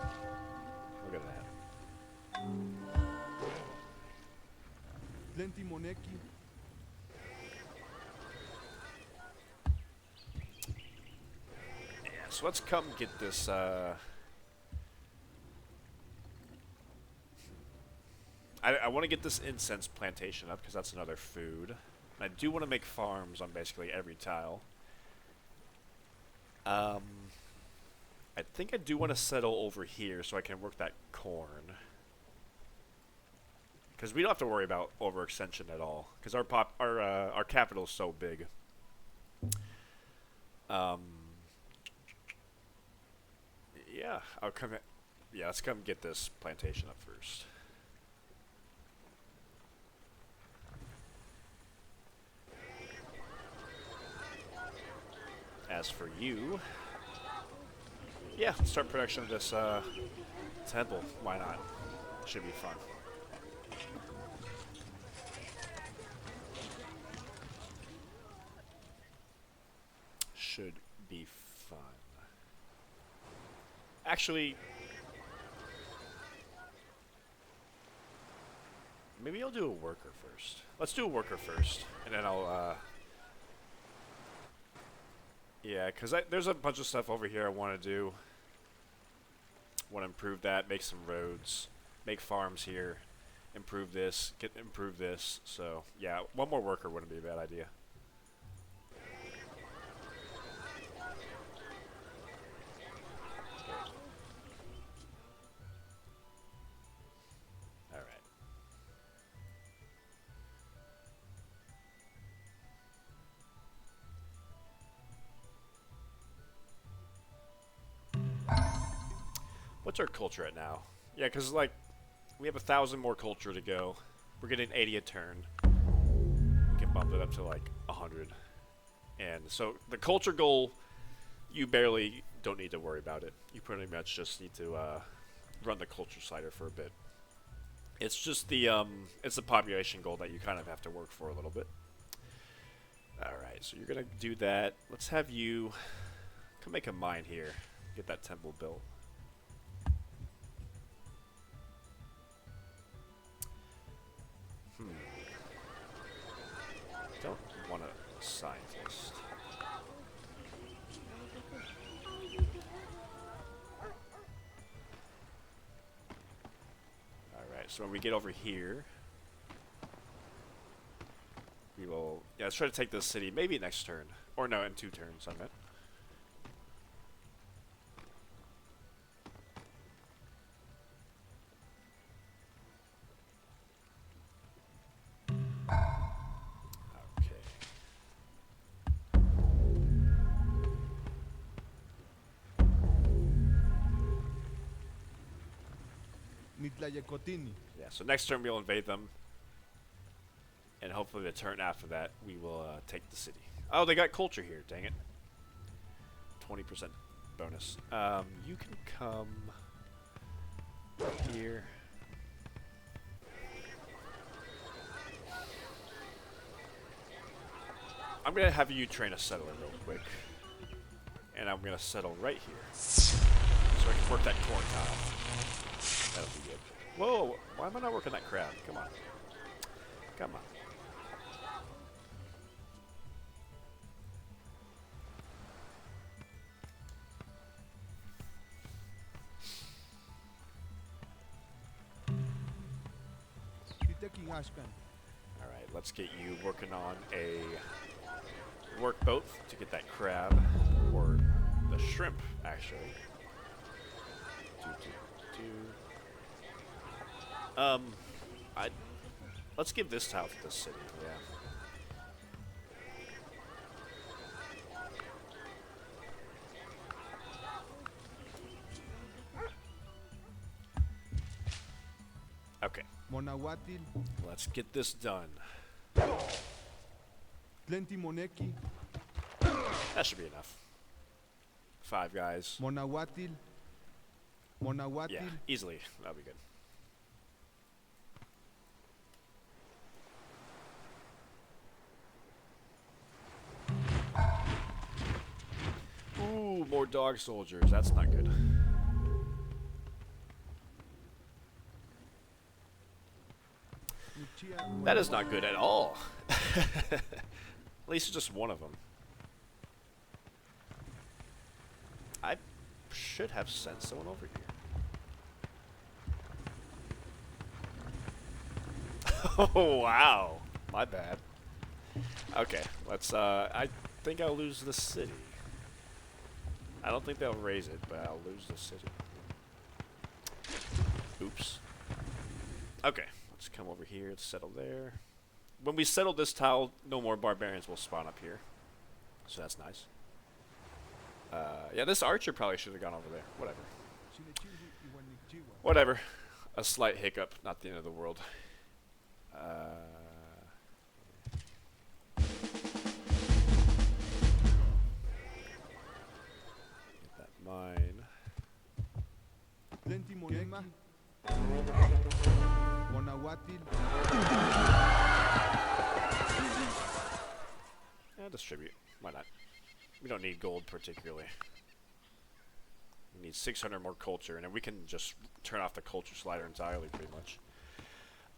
Look at that. Plenty Moneki. Yeah, so let's come get this, I want to get this incense plantation up, because that's another food. And I do want to make farms on basically every tile. I think I do want to settle over here so I can work that corn. Because we don't have to worry about overextension at all. Because our capital is so big. Yeah, let's come get this plantation up first. As for you, yeah, start production of this temple. Why not? Should be fun. Should be fun. Actually, maybe I'll do a worker first. Let's do a worker first, and then I'll, yeah, because there's a bunch of stuff over here I want to do. Want to improve that, make some roads, make farms here, improve this, improve this. So, yeah, one more worker wouldn't be a bad idea. What's our culture at now? Yeah, because, like, we have 1,000 more culture to go. We're getting 80 a turn. We can bump it up to, like, 100. And so the culture goal, you barely don't need to worry about it. You pretty much just need to run the culture slider for a bit. It's just the population goal that you kind of have to work for a little bit. Alright, so you're going to do that. Let's have you come make a mine here. Get that temple built. Don't want a scientist. Alright, so when we get over here, we will... Yeah, let's try to take this city maybe next turn. Or no, in 2 turns, I meant. Yeah, so next turn we'll invade them. And hopefully the turn after that, we will take the city. Oh, they got culture here, dang it. 20% bonus. You can come here. I'm going to have you train a settler real quick. And I'm going to settle right here. so I can work that corn tile. That'll be good. Whoa, why am I not working that crab? Come on. Come on. Alright, let's get you working on a workboat to get that crab, or the shrimp, actually. Let's give this tile to the city, yeah. Okay. Monahuatil, Let's get this done. Tlentimoneki, That should be enough. 5 guys. Monahuatil, Monahuatil, Yeah, easily. That'll be good. Ooh, more dog soldiers. That's not good. That is not good at all. At least it's just one of them. I should have sent someone over here. Oh, wow. My bad. Okay, let's, I think I'll lose the city. I don't think they'll raise it, but I'll lose the city. Oops. Okay, let's come over here and settle there. When we settle this tile, no more barbarians will spawn up here. So that's nice. Yeah, this archer probably should have gone over there. Whatever. Whatever. A slight hiccup, not the end of the world. Get that mine. Tlentimoneki, Monahuatil, Yeah, distribute. Why not? We don't need gold particularly. We need 600 more culture, and then we can just turn off the culture slider entirely, pretty much.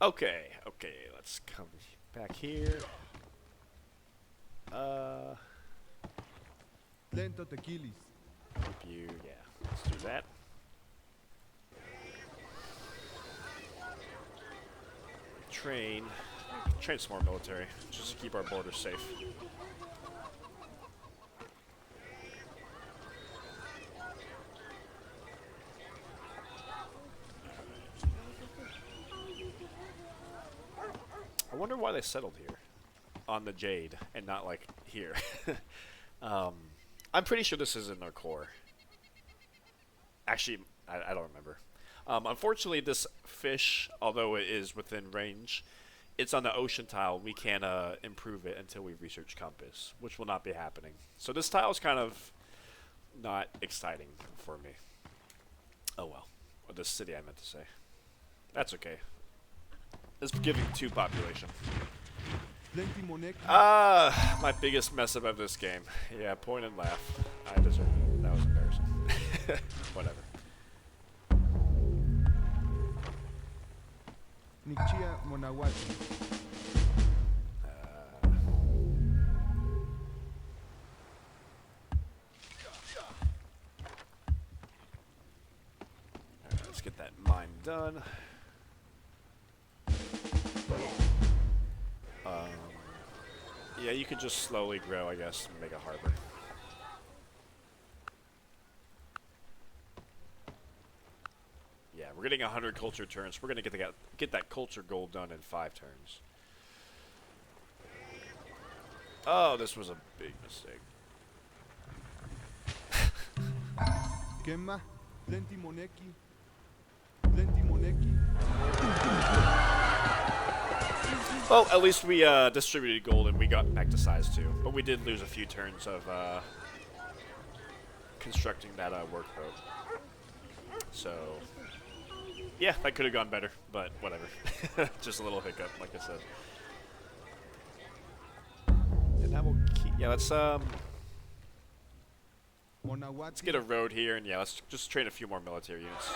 Okay, okay, let's come back here. Tlentotequilis, Keep you, yeah, let's do that. Train some more military, just to keep our borders safe. I wonder why they settled here on the Jade and not like here. I'm pretty sure this is in their core. Actually, I don't remember. Unfortunately, this fish, although it is within range, it's on the ocean tile. We can't improve it until we research compass, which will not be happening. So this tile is kind of not exciting for me. Oh well. Or the city, I meant to say. That's okay. It's giving 2 population. Tlentimoneki, My biggest mess up of this game. Yeah, point and laugh. I deserve it. That was embarrassing. Whatever. Nichia, Monahuatil, Alright, let's get that mine done. Yeah, you can just slowly grow, I guess, and make a harbor. Yeah, we're getting 100 culture turns. We're gonna get that culture goal done in 5 turns. Oh, this was a big mistake. Kema, Tlentimoneki, Tlentimoneki, Well, at least we distributed gold and we got back to size 2. But we did lose a few turns of constructing that workboat. So, yeah, that could have gone better, but whatever. Just a little hiccup, like I said. And that will keep... Yeah, let's... Let's get a road here, and yeah, let's just train a few more military units.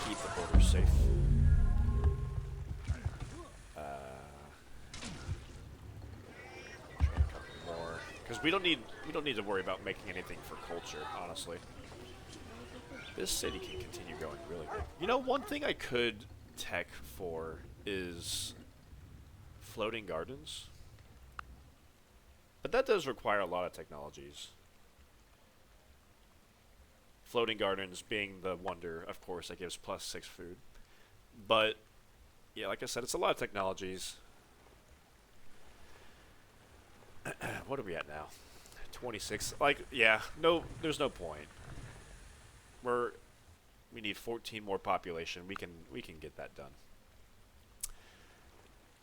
Keep the border safe. Train a couple more, because we don't need to worry about making anything for culture, honestly. This city can continue going really big. You know, one thing I could tech for is floating gardens. But that does require a lot of technologies. Floating gardens being the wonder, of course, that gives +6 food. But, yeah, like I said, it's a lot of technologies. What are we at now? 26. Like, yeah, no, there's no point. We need 14 more population. We can get that done.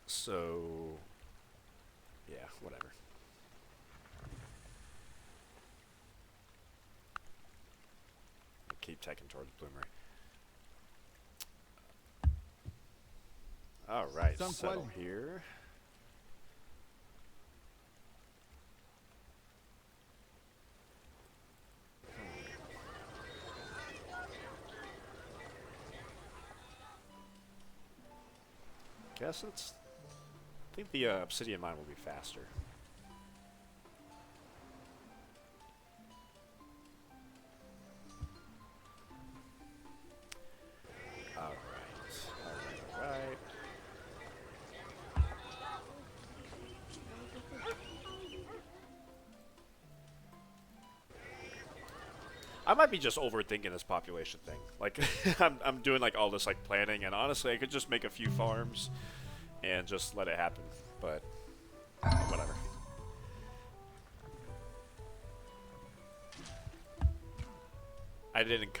So, yeah, whatever. Keep taking towards Bloomery. Alright, settle here. Guess it's... I think the Obsidian mine will be faster. Alright. I might be just overthinking this population thing. Like, I'm doing like all this like planning, and honestly, I could just make a few farms and just let it happen. But whatever. I didn't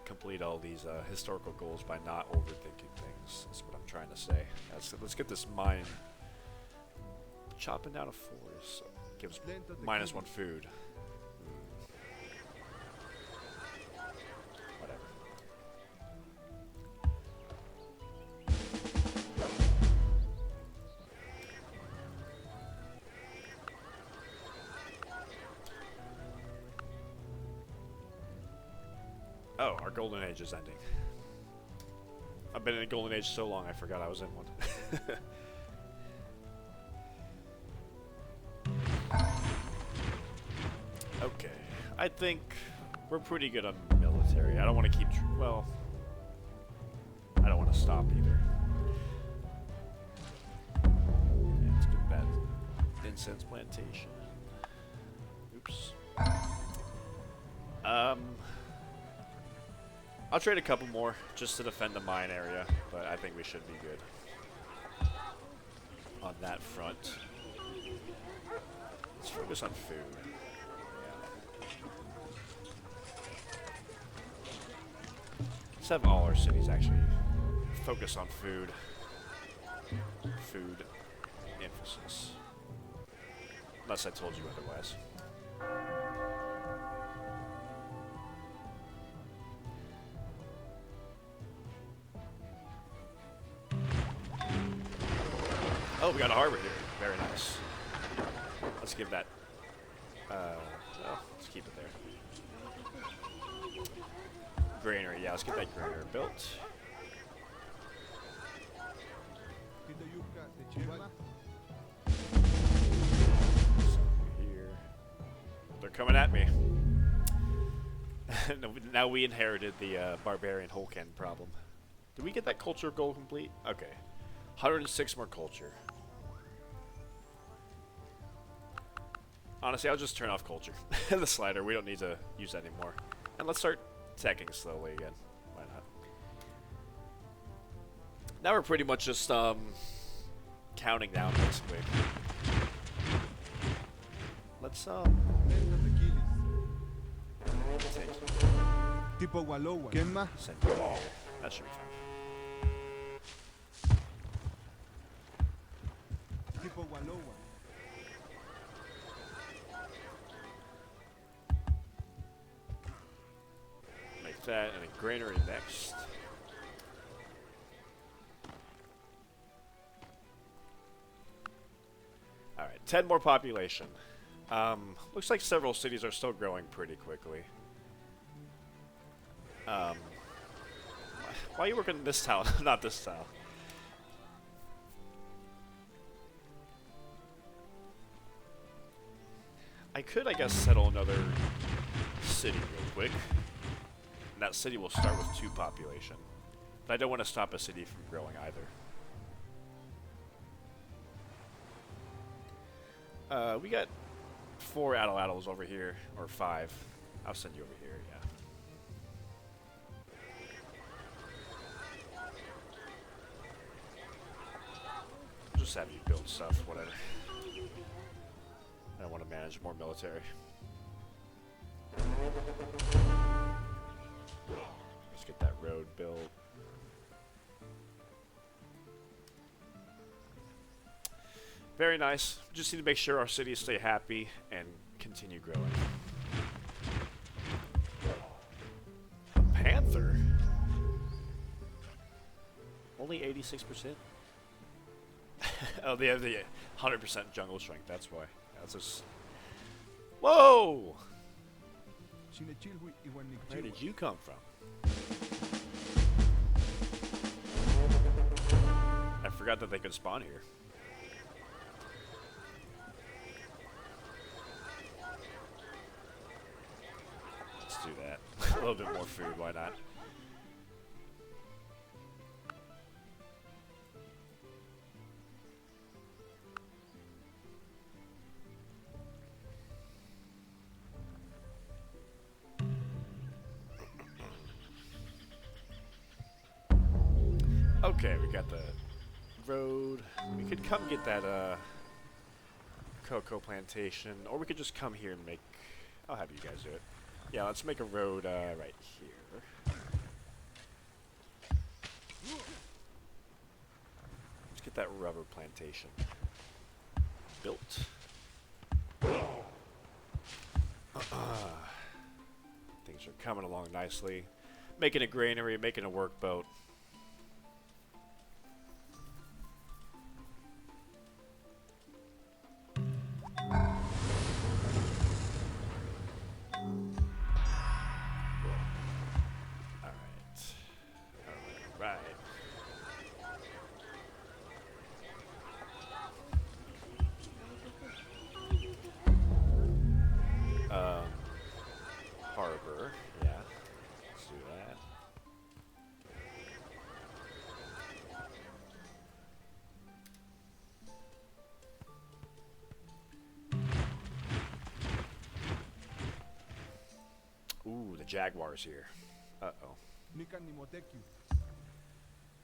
complete all these historical goals by not overthinking things. That's what I'm trying to say. Let's get this mine. Chopping down a forest gives -1 food. Whatever. Oh, our golden age is ending. I've been in a golden age so long I forgot I was in one. Okay, I think we're pretty good on military. I don't want to keep... well, I don't want to stop either. Yeah, let's do that. Incense plantation. Oops. I'll trade a couple more just to defend the mine area, but I think we should be good on that front. Let's focus on food. Let's have all our cities actually focus on food. Food emphasis. Unless I told you otherwise. Oh, we got a harbor here. Very nice. Let's give that... well, let's keep it there. Granary, yeah, let's get that granary built. Here. They're coming at me. Now we inherited the barbarian Holken problem. Did we get that culture goal complete? Okay. 106 more culture. Honestly, I'll just turn off culture. The slider, we don't need to use that anymore. And let's start teching slowly again. Why not? Now we're pretty much just counting down basically. Let's take Tipo Walowa. Quema. send you all. That should be fine. Tipo Walowa. Make that and a granary next. Alright, 10 more population. Looks like several cities are still growing pretty quickly. Why are you working in this town, not this town? I could, I guess, settle another city real quick. And that city will start with 2 population. But I don't want to stop a city from growing either. We got 4 Addle-Addles over here, or 5. I'll send you over here, yeah. Just have you build stuff, whatever. I don't want to manage more military. Let's get that road built. Very nice. Just need to make sure our cities stay happy and continue growing. A panther? Only 86%? Oh, they have the 100% jungle strength, that's why. That's just... Whoa! Where did you come from? I forgot that they could spawn here. Let's do that. A little bit more food, why not? Okay, we got the road. We could come get that cocoa plantation, or we could just come here and make... I'll have you guys do it. Yeah, let's make a road right here. Let's get that rubber plantation built. Things are coming along nicely. Making a granary, making a workboat. Harbor, yeah. Let's do that. Ooh, the Jaguar's here. Uh-oh.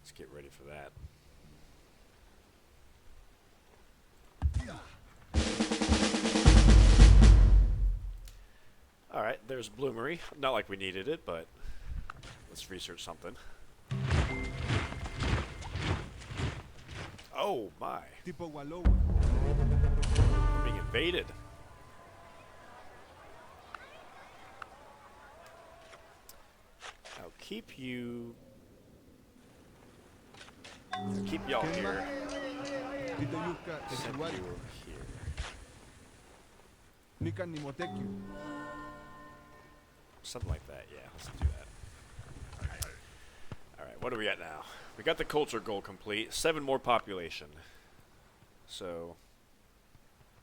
Let's get ready for that. Alright, there's Bloomery. Not like we needed it, but let's research something. Oh my. We're being invaded. I'll keep you... keep y'all here. Send you here. Something like that, yeah. Let's do that. Alright, what are we at now? We got the culture goal complete. 7 more population. So,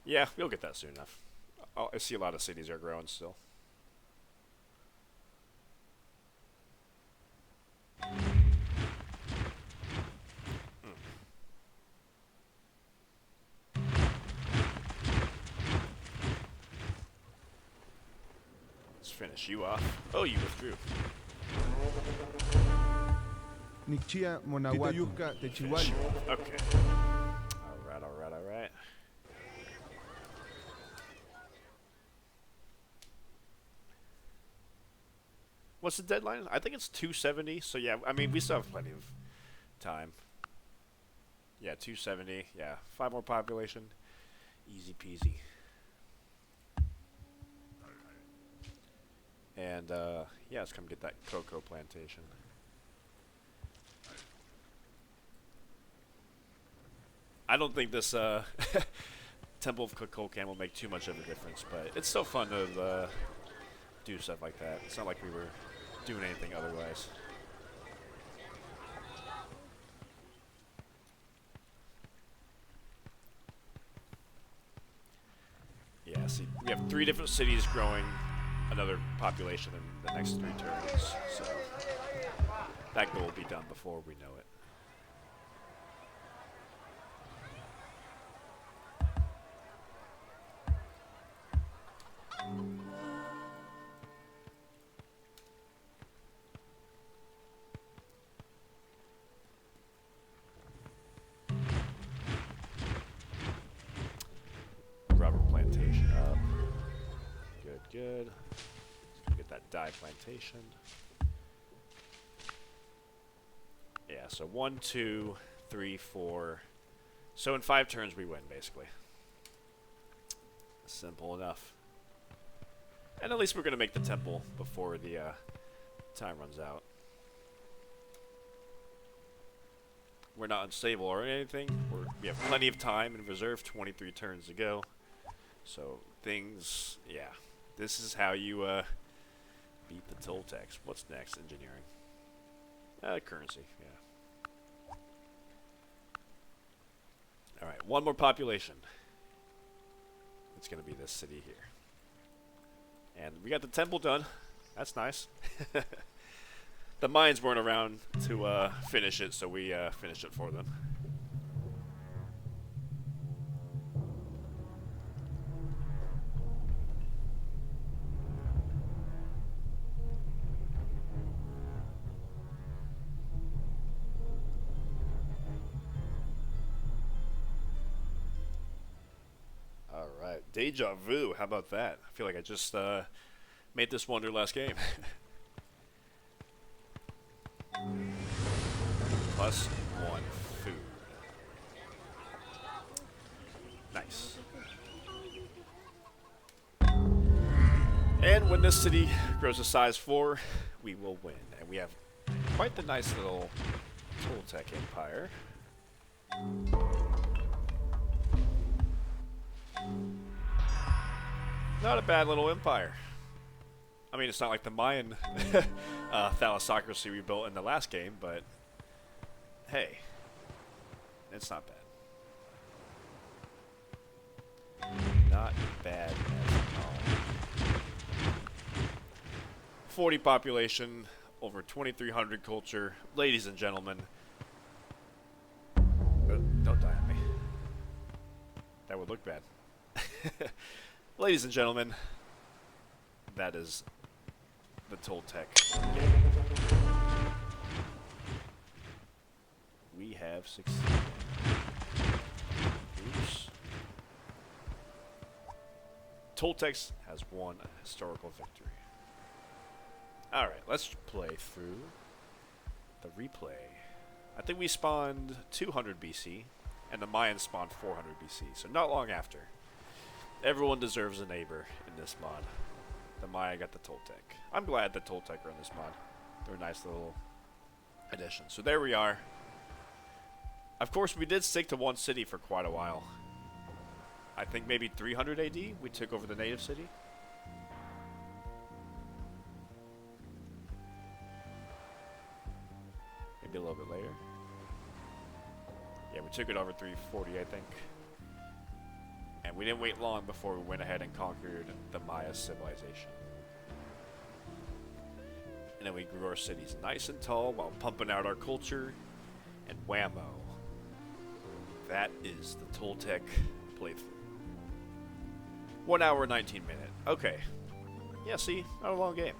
yeah, we'll get that soon enough. I see a lot of cities are growing still. Finish you off. Oh, you withdrew. Okay. Alright. What's the deadline? I think it's 270, so yeah, I mean, we still have plenty of time. Yeah, 270, yeah. 5 more population. Easy peasy. And, yeah, let's come get that cocoa plantation. I don't think this, Temple of Kukulkan will make too much of a difference, but it's still fun to do stuff like that. It's not like we were doing anything otherwise. Yeah, see, we have 3 different cities growing another population in the next 3 turns, so that goal will be done before we know it. Rubber plantation up. Good, good. Let's get that dye plantation. Yeah, so 1, 2, 3, 4. So in 5 turns we win, basically. Simple enough. And at least we're going to make the temple before the time runs out. We're not unstable or anything. We have plenty of time in reserve, 23 turns to go. So things, yeah. This is how you beat the Toltecs. What's next? Engineering. Currency, yeah. Alright, 1 more population. It's going to be this city here. And we got the temple done. That's nice. The Mayans weren't around to finish it, so we finished it for them. Alright, deja vu. How about that? I feel like I just made this wonder last game. +1 food. Nice. And when this city grows to size 4, we will win. And we have quite the nice little Toltec empire. Not a bad little empire. I mean, it's not like the Mayan thalassocracy we built in the last game, but hey, it's not bad. Not bad at all. 40 population, over 2,300 culture. Ladies and gentlemen, don't die on me. That would look bad. Ladies and gentlemen, that is the Toltec game. We have succeeded. Oops. Toltecs has won a historical victory. Alright, let's play through the replay. I think we spawned 200 BC, and the Mayans spawned 400 BC, so not long after. Everyone deserves a neighbor in this mod. The Maya got the Toltec. I'm glad the Toltec are in this mod. They're a nice little addition. So there we are. Of course, we did stick to one city for quite a while. I think maybe 300 AD, we took over the native city. Maybe a little bit later. Yeah, we took it over 340, I think. And we didn't wait long before we went ahead and conquered the Maya civilization. And then we grew our cities nice and tall while pumping out our culture. And whammo. That is the Toltec playthrough. 1 hour, 19 minutes. Okay. Yeah, see? Not a long game.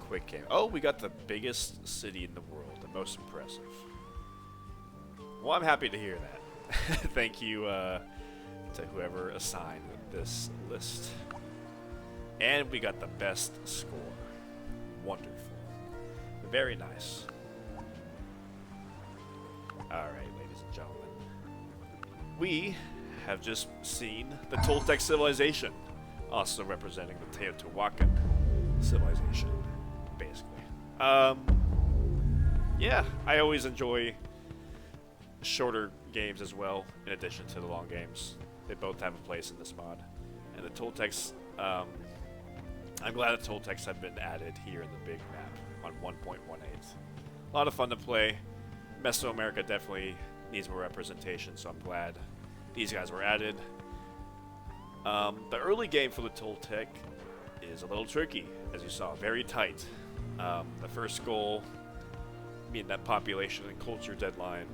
Quick game. Oh, we got the biggest city in the world. The most impressive. Well, I'm happy to hear that. Thank you to whoever assigned this list. And we got the best score. Wonderful. Very nice. Alright, ladies and gentlemen. We have just seen the Toltec civilization, also representing the Teotihuacan civilization, basically. Yeah, I always enjoy shorter games as well, in addition to the long games. They both have a place in this mod. And the Toltecs, I'm glad the Toltecs have been added here in the big map on 1.18. A lot of fun to play. Mesoamerica definitely needs more representation, so I'm glad these guys were added. The early game for the Toltec is a little tricky, as you saw, very tight. The first goal, meeting that population and culture deadline,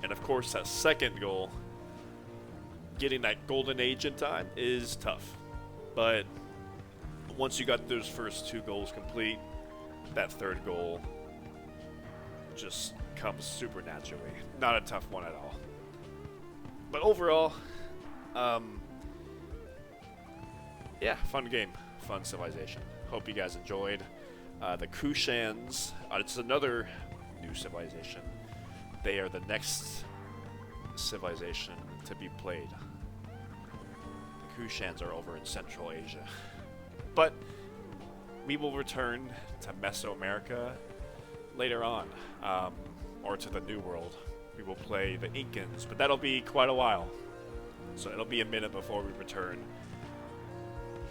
and of course that second goal, getting that golden age in time, is tough. But once you got those first two goals complete, that third goal just comes super naturally. Not a tough one at all. But overall, yeah, fun game, fun civilization. Hope you guys enjoyed. The Kushans, it's another new civilization. They are the next civilization to be played. The Kushans are over in Central Asia. But we will return to Mesoamerica later on, or to the New World. We will play the Incans, but that'll be quite a while. So it'll be a minute before we return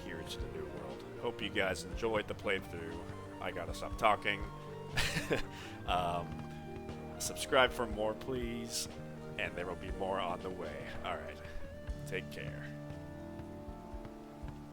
here to the New World. Hope you guys enjoyed the playthrough. I gotta stop talking. Subscribe for more, please, and there will be more on the way. Alright, take care.